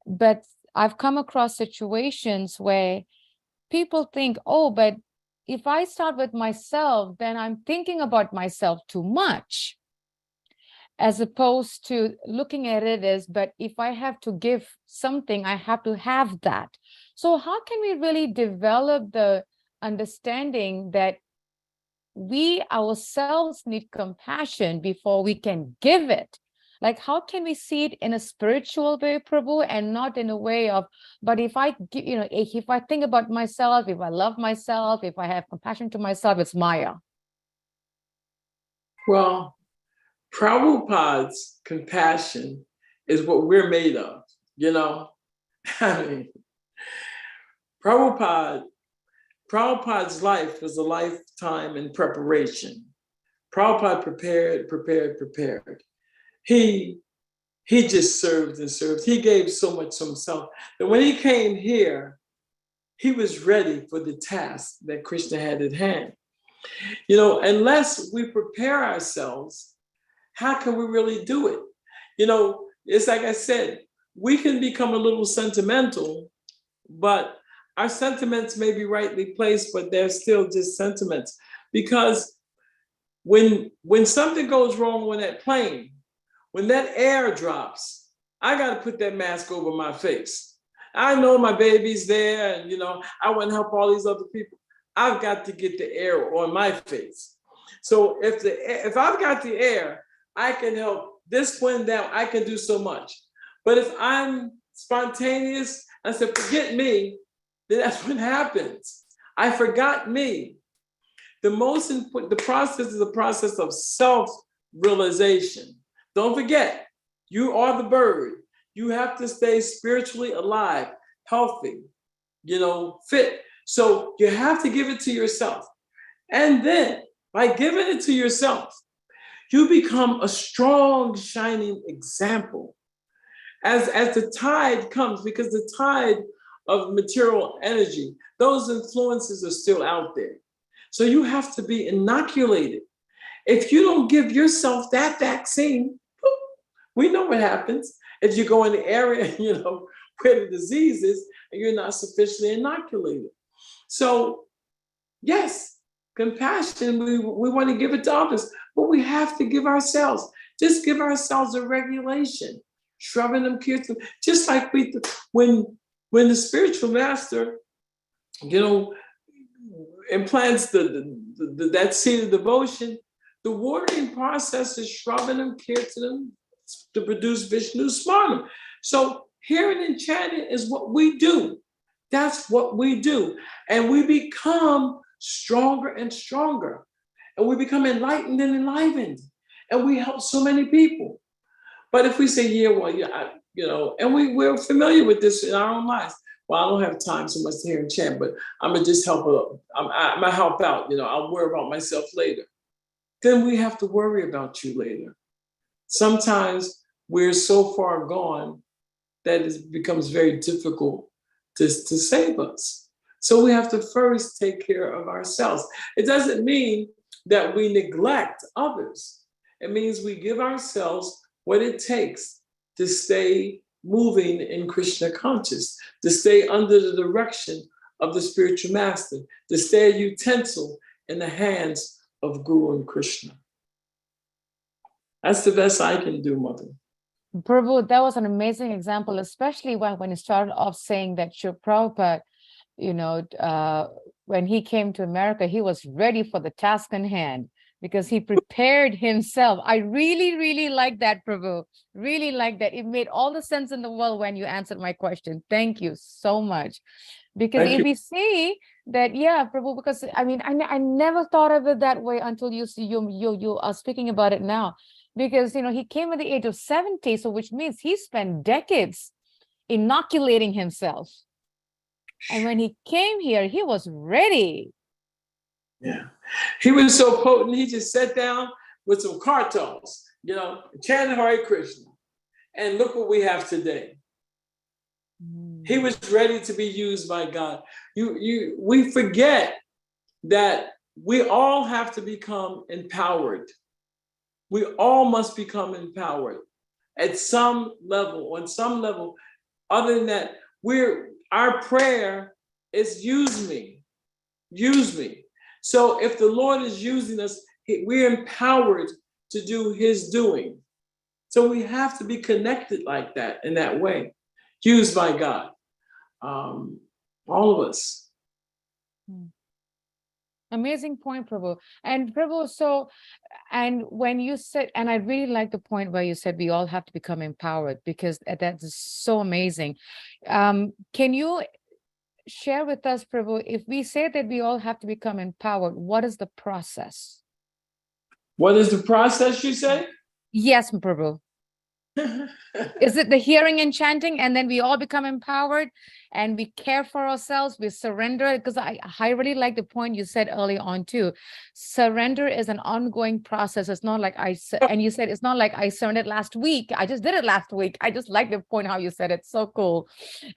But I've come across situations where people think, oh, but if I start with myself, then I'm thinking about myself too much, as opposed to looking at it as, but if I have to give something, I have to have that. So how can we really develop the understanding that we ourselves need compassion before we can give it? Like, how can we see it in a spiritual way, Prabhu, and not in a way of, but if I, you know, if I think about myself, if I love myself, if I have compassion to myself, it's Maya. Well, Prabhupada's compassion is what we're made of, you know? I mean, Prabhupada Prabhupada's life was a lifetime in preparation. Prabhupada prepared. He just served and served. He gave so much to himself that when he came here, he was ready for the task that Krishna had at hand. You know, unless we prepare ourselves, how can we really do it? You know, it's like I said, we can become a little sentimental, but our sentiments may be rightly placed, but they're still just sentiments. Because when something goes wrong on that plane, when that air drops, I got to put that mask over my face. I know my baby's there, and you know, I want to help all these other people. I've got to get the air on my face. So if I've got the air, I can help this one down. I can do so much. But if I'm spontaneous, I said, forget me, then that's what happens. I forgot me. The most important, the process is a process of self-realization. Don't forget, you are the bird. You have to stay spiritually alive, healthy, you know, fit. So you have to give it to yourself. And then by giving it to yourself, you become a strong, shining example. As the tide comes, because the tide of material energy, those influences are still out there. So you have to be inoculated. If you don't give yourself that vaccine, we know what happens. If you go in the area, you know, where the disease is, and you're not sufficiently inoculated. So yes, compassion, we want to give it to others, but we have to give ourselves. Just give ourselves a regulation. Shravanam Kirtan, just like when the spiritual master, you know, implants that seed of devotion, the watering process is Shravanam Kirtanam to produce Vishnu Smarnam. So hearing and chanting is what we do. That's what we do. And we become stronger and stronger. And we become enlightened and enlivened. And we help so many people. But if we say, yeah, well, yeah, you know, and we're familiar with this in our own lives. Well, I don't have time so much to hear and chant, but I'm going to just help out. I'm going to help out. You know, I'll worry about myself later. Then we have to worry about you later. Sometimes we're so far gone that it becomes very difficult to save us. So we have to first take care of ourselves. It doesn't mean that we neglect others. It means we give ourselves what it takes to stay moving in Krishna conscious, to stay under the direction of the spiritual master, to stay a utensil in the hands of Guru and Krishna. That's the best I can do, Mother. Prabhu, that was an amazing example, especially when you started off saying that Srila Prabhupada, you know, when he came to America, he was ready for the task in hand because he prepared himself. I really, really like that, Prabhu. Really like that. It made all the sense in the world when you answered my question. Thank you so much. Because if we see that, yeah, Prabhu, because I mean, I never thought of it that way until you are speaking about it now. Because, you know, he came at the age of 70, so which means he spent decades inoculating himself. And when he came here, he was ready. Yeah. He was so potent, he just sat down with some kartals, you know, chanted Hare Krishna. And look what we have today. He was ready to be used by God. We forget that we all have to become empowered. We all must become empowered at some level, on some level. Other than that, our prayer is use me, use me. So if the Lord is using us, we're empowered to do his doing. So we have to be connected like that, in that way, used by God. All of us. Amazing point, Prabhu. And Prabhu, so, and when you said, and I really like the point where you said we all have to become empowered, because that's so amazing. Can you share with us, Prabhu, if we say that we all have to become empowered, what is the process? What is the process, you say? Yes, Prabhu. Is it the hearing and chanting, and then we all become empowered and we care for ourselves, we surrender? Because I really like the point you said early on too. Surrender is an ongoing process. It's not like and you said it's not like I surrendered last week. I just did it last week. I just like the point how you said it. So cool.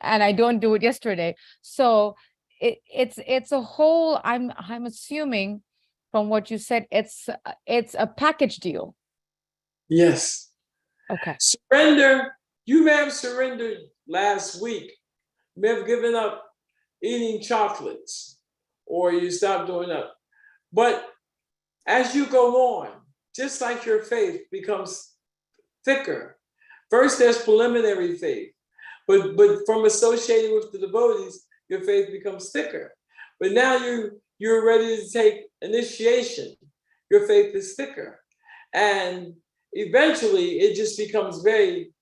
And I don't do it yesterday. So it's a whole, I'm assuming from what you said, it's a package deal. Yes. Okay. Surrender. You may have surrendered last week. You may have given up eating chocolates, or you stopped doing that. But as you go on, just like your faith becomes thicker, first there's preliminary faith, but from associating with the devotees, your faith becomes thicker. But now you're ready to take initiation. Your faith is thicker. And eventually it just becomes very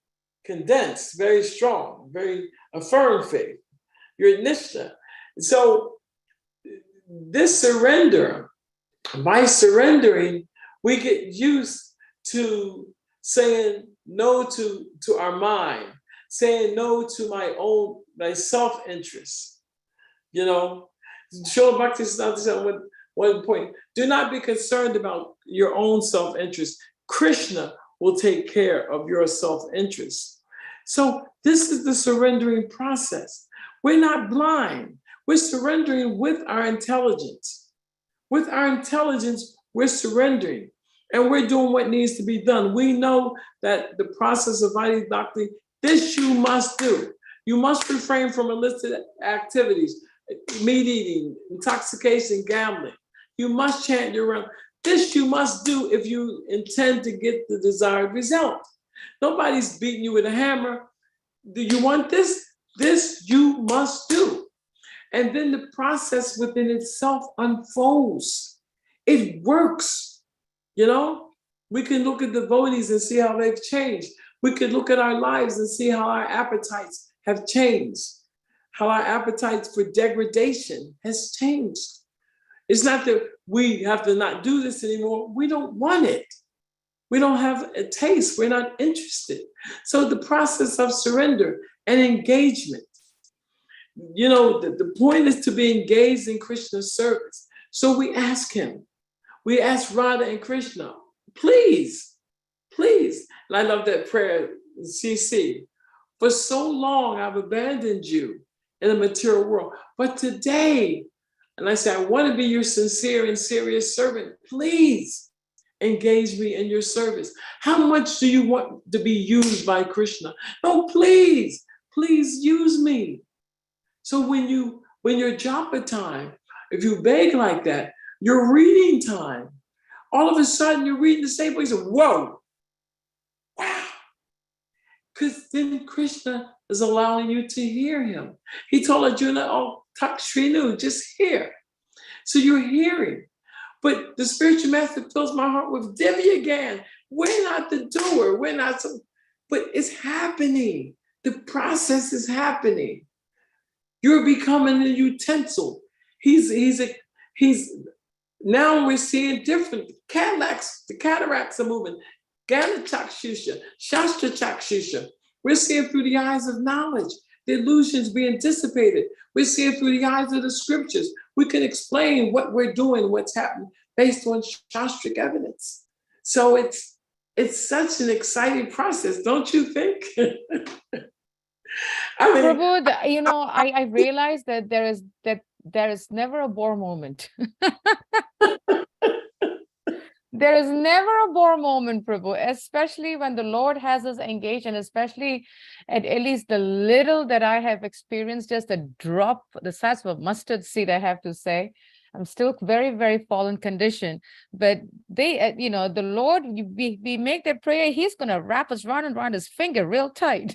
condensed, very strong, very a firm faith. Your nishtha. So this surrender, by surrendering, we get used to saying no to our mind, saying no to my self-interest. You know, Srila Bhaktisiddhanta said at one point, do not be concerned about your own self-interest. Krishna will take care of your self-interest. So this is the surrendering process. We're not blind. We're surrendering with our intelligence. With our intelligence, we're surrendering. And we're doing what needs to be done. We know that the process of Vaidhi Bhakti, this you must do. You must refrain from illicit activities, meat eating, intoxication, gambling. You must chant your round. This you must do if you intend to get the desired result. Nobody's beating you with a hammer. Do you want this? This you must do. And then the process within itself unfolds. It works. You know, we can look at devotees and see how they've changed. We could look at our lives and see how our appetites have changed, how our appetites for degradation has changed. It's not that we have to not do this anymore. We don't want it. We don't have a taste. We're not interested. So the process of surrender and engagement, you know, the point is to be engaged in Krishna's service. So we ask him, we ask Radha and Krishna, please, please. And I love that prayer, CC. For so long, I've abandoned you in the material world. But today, and I say, I want to be your sincere and serious servant. Please engage me in your service. How much do you want to be used by Krishna? No, please, please use me. So when your japa time, if you beg like that, your reading time, all of a sudden you're reading the same place. Whoa, wow. Because then Krishna is allowing you to hear him. He told Arjuna, oh, Tak Shrinu, just hear. So you're hearing. But the spiritual master fills my heart with Divya again. We're not the doer. We're not some, but it's happening. The process is happening. You're becoming a utensil. He's now we're seeing different cataracts. The cataracts are moving. Gana Chakshusha, Shastra Chakshusha. We're seeing through the eyes of knowledge. The illusions being dissipated. We're seeing through the eyes of the scriptures. We can explain what we're doing, what's happening based on Shastric evidence. So it's such an exciting process, don't you think? I mean, Prabhu, you know, I realized that there is never a bore moment. There is never a bore moment, Prabhu, especially when the Lord has us engaged, and especially at least the little that I have experienced, just a drop, the size of a mustard seed, I have to say. I'm still very, very fallen condition, but they, you know, the Lord, we make that prayer, he's going to wrap us round and round his finger real tight.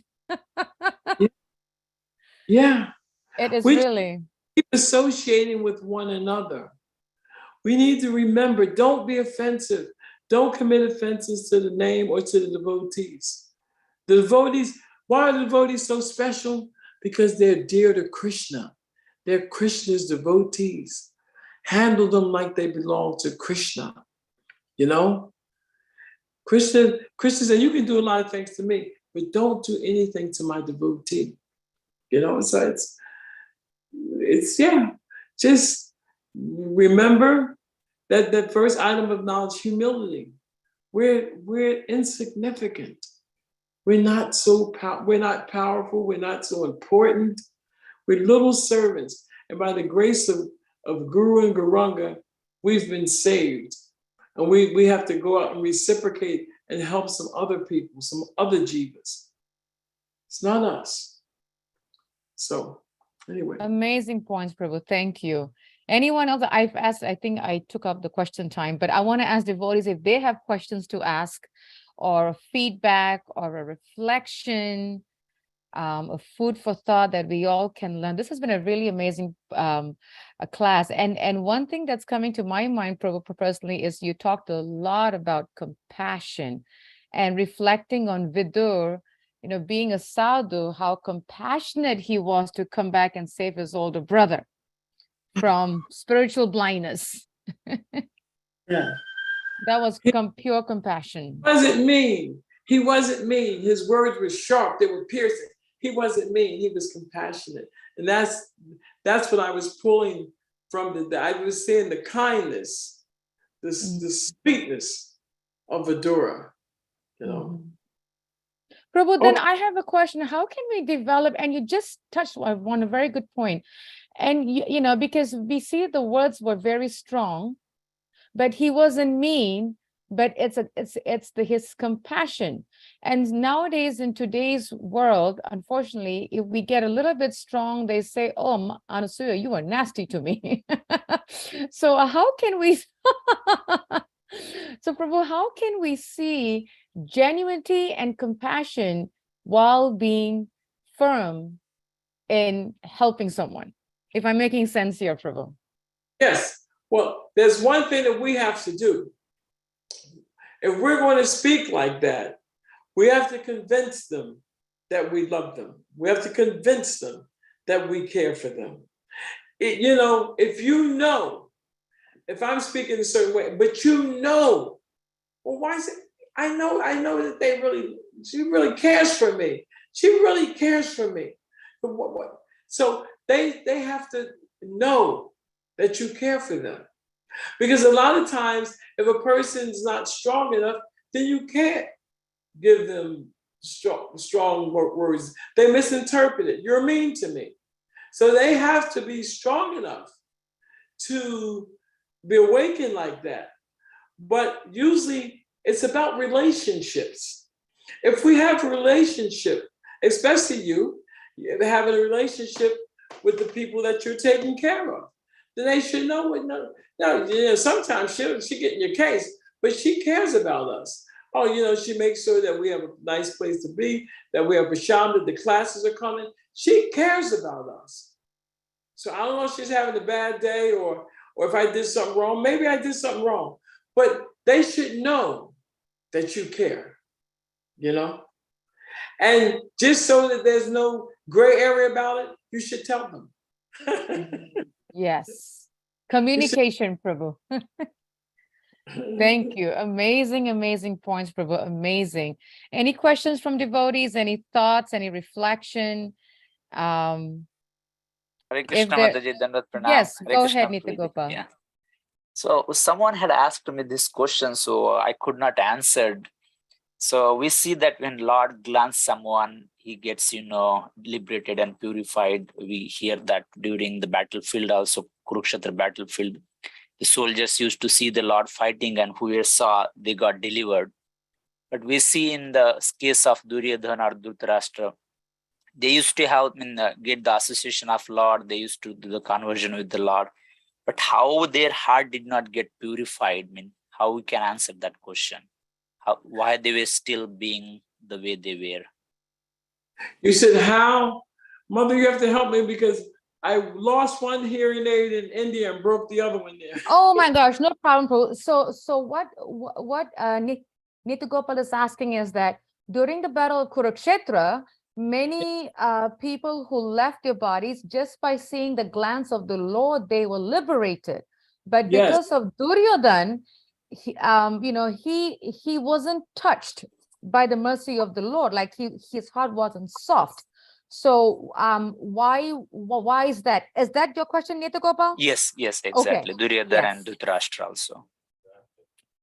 Yeah. It is We really. keep associating with one another. We need to remember, don't be offensive. Don't commit offenses to the name or to the devotees. The devotees, why are the devotees so special? Because they're dear to Krishna. They're Krishna's devotees. Handle them like they belong to Krishna, you know? Krishna said, you can do a lot of things to me, but don't do anything to my devotee. You know, so it's just remember that the first item of knowledge, humility. We're insignificant. We're not powerful. We're not so important. We're little servants. And by the grace of Guru and Gauranga, we've been saved. And we have to go out and reciprocate and help some other people, some other jivas. It's not us. So anyway. Amazing points, Prabhu. Thank you. Anyone else? I've asked, I think I took up the question time, but I want to ask devotees if they have questions to ask or feedback or a reflection, a food for thought that we all can learn. This has been a really amazing class. And one thing that's coming to my mind, Prabhu, personally, is you talked a lot about compassion and reflecting on Vidur, you know, being a sadhu, how compassionate he was to come back and save his older brother from spiritual blindness. Yeah. That was pure compassion. He wasn't mean. He wasn't mean. His words were sharp. They were piercing. He wasn't mean. He was compassionate. And that's what I was pulling from I was saying the kindness, the sweetness of Vidura, you know. Prabhu, then I have a question. How can we develop, and you just touched on a very good point. And, you know, because we see the words were very strong, but he wasn't mean, but it's his compassion. And nowadays in today's world, unfortunately, if we get a little bit strong, they say, oh, Anasuya, you are nasty to me. So how can we, so Prabhu, how can we see genuinity and compassion while being firm in helping someone? If I'm making sense here, Prabhu. Yes. Well, there's one thing that we have to do. If we're going to speak like that, we have to convince them that we love them. We have to convince them that we care for them. You know, if I'm speaking a certain way, but you know, well, why is it? I know that she really cares for me. She really cares for me. So they have to know that you care for them. Because a lot of times, if a person's not strong enough, then you can't give them strong words. They misinterpret it. You're mean to me. So they have to be strong enough to be awakened like that. But usually it's about relationships. If we have a relationship, especially you having a relationship with the people that you're taking care of, then they should know what. No, you know, sometimes she get in your case, but she cares about us. Oh, you know, she makes sure that we have a nice place to be, that we have a sham, that the classes are coming. She cares about us. So I don't know if she's having a bad day or if I did something wrong. Maybe I did something wrong, but they should know that you care, you know? And just so that there's no gray area about it, you should tell them. Yes. Communication, Prabhu. Thank you. Amazing, amazing points, Prabhu. Amazing. Any questions from devotees? Any thoughts? Any reflection? Hare Krishna, there- Mataji, Dandavat Pranam. Yes, Hare go Krishna, ahead, Nitya Prabhuji. Gopal. Yeah. So someone had asked me this question, so I could not answer. So we see that when Lord glance someone, he gets, liberated and purified. We hear that during the battlefield, also Kurukshetra battlefield, the soldiers used to see the Lord fighting, and whoever saw, they got delivered. But we see in the case of Duryodhana or Dhritarashtra, they used to have get the association of Lord. They used to do the conversion with the Lord. But how their heart did not get purified, how we can answer that question? Why they were still being the way they were? You said how? Mother, you have to help me because I lost one hearing aid in India and broke the other one there. Oh my gosh, no problem, Prabhu. So what Nitya Gopal is asking is that during the battle of Kurukshetra, many people who left their bodies, just by seeing the glance of the Lord, they were liberated. But Yes. because of Duryodhan, he wasn't touched by the mercy of the Lord, like his heart wasn't soft. So why is that? Is that your question, Nitya? Yes, exactly. Duryodhana and Yes. Dhritarashtra also.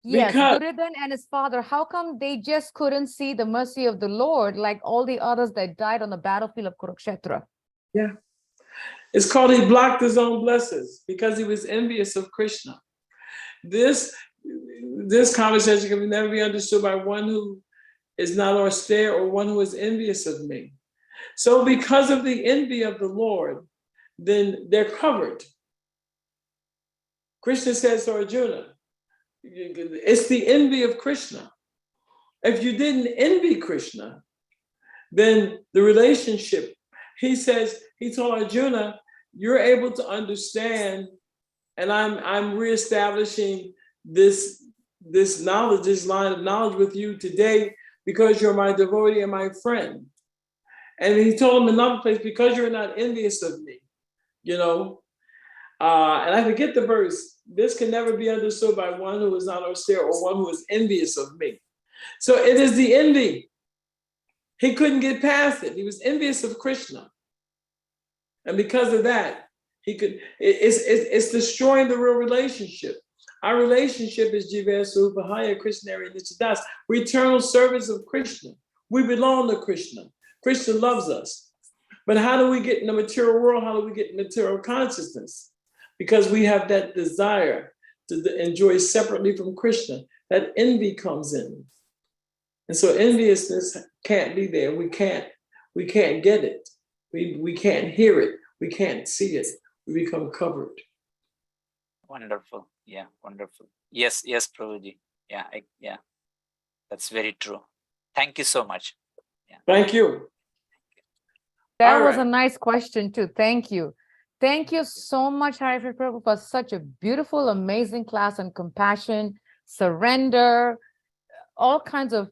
Yes, Because- Duryodhana and his father, how come they just couldn't see the mercy of the Lord like all the others that died on the battlefield of Kurukshetra? Yeah. It's called he blocked his own blessings because he was envious of Krishna. This conversation can never be understood by one who is not austere or one who is envious of me. So because of the envy of the Lord, then they're covered. Krishna says to Arjuna, it's the envy of Krishna. If you didn't envy Krishna, then the relationship, he told Arjuna, you're able to understand, and I'm reestablishing this knowledge, this line of knowledge with you today because you're my devotee and my friend. And he told him another place, because you're not envious of me, and I forget the verse. This can never be understood by one who is not austere or one who is envious of me. So it is the envy. He couldn't get past it. He was envious of Krishna. And because of that, it's destroying the real relationship. Our relationship is Jiva Svabhaya Krishnari Nichadas. We're eternal servants of Krishna. We belong to Krishna. Krishna loves us. But how do we get in the material world? How do we get in material consciousness? Because we have that desire to enjoy separately from Krishna. That envy comes in. And so enviousness can't be there. We can't get it. We can't hear it. We can't see it. We become covered. Wonderful. Yeah, wonderful. Yes, Prabhuji. Yeah, that's very true. Thank you so much. Yeah. Thank you. That All was right. a nice question too. Thank you. Thank you so much, Hari Prabhu, for such a beautiful, amazing class on compassion, surrender, all kinds of,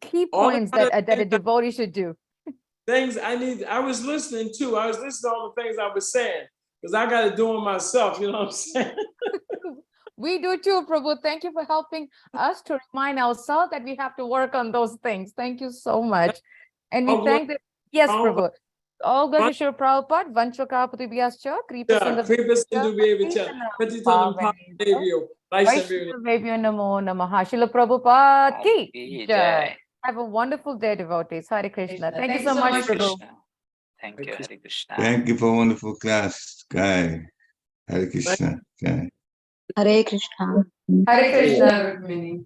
key All points kinds that of a devotee should do. Things I was listening to. I was listening to all the things I was saying because I got to do them myself. You know what I'm saying? We do too, Prabhu. Thank you for helping us to remind ourselves that we have to work on those things. Thank you so much. And we Oh, thank the, yes, oh, Prabhu. All good to Shri Prabhupada, Vanchoka Putibhyascha, Kripa Yeah, Kripa Sindhu Bevicha, Patitanam Pavanebhyo, Vaishnavyo. Vaishnavyo Namo Namaha. Srila Prabhupada ki Ki jai. jai. Have a wonderful day, devotees. Hare Krishna. Thank you so Hare much, Prabhu. Krishna. Thank you, Hare Krishna. Thank you for a wonderful class, Guy. Hare Krishna. Guy. Hare Krishna. Hare Krishna, Rukmini.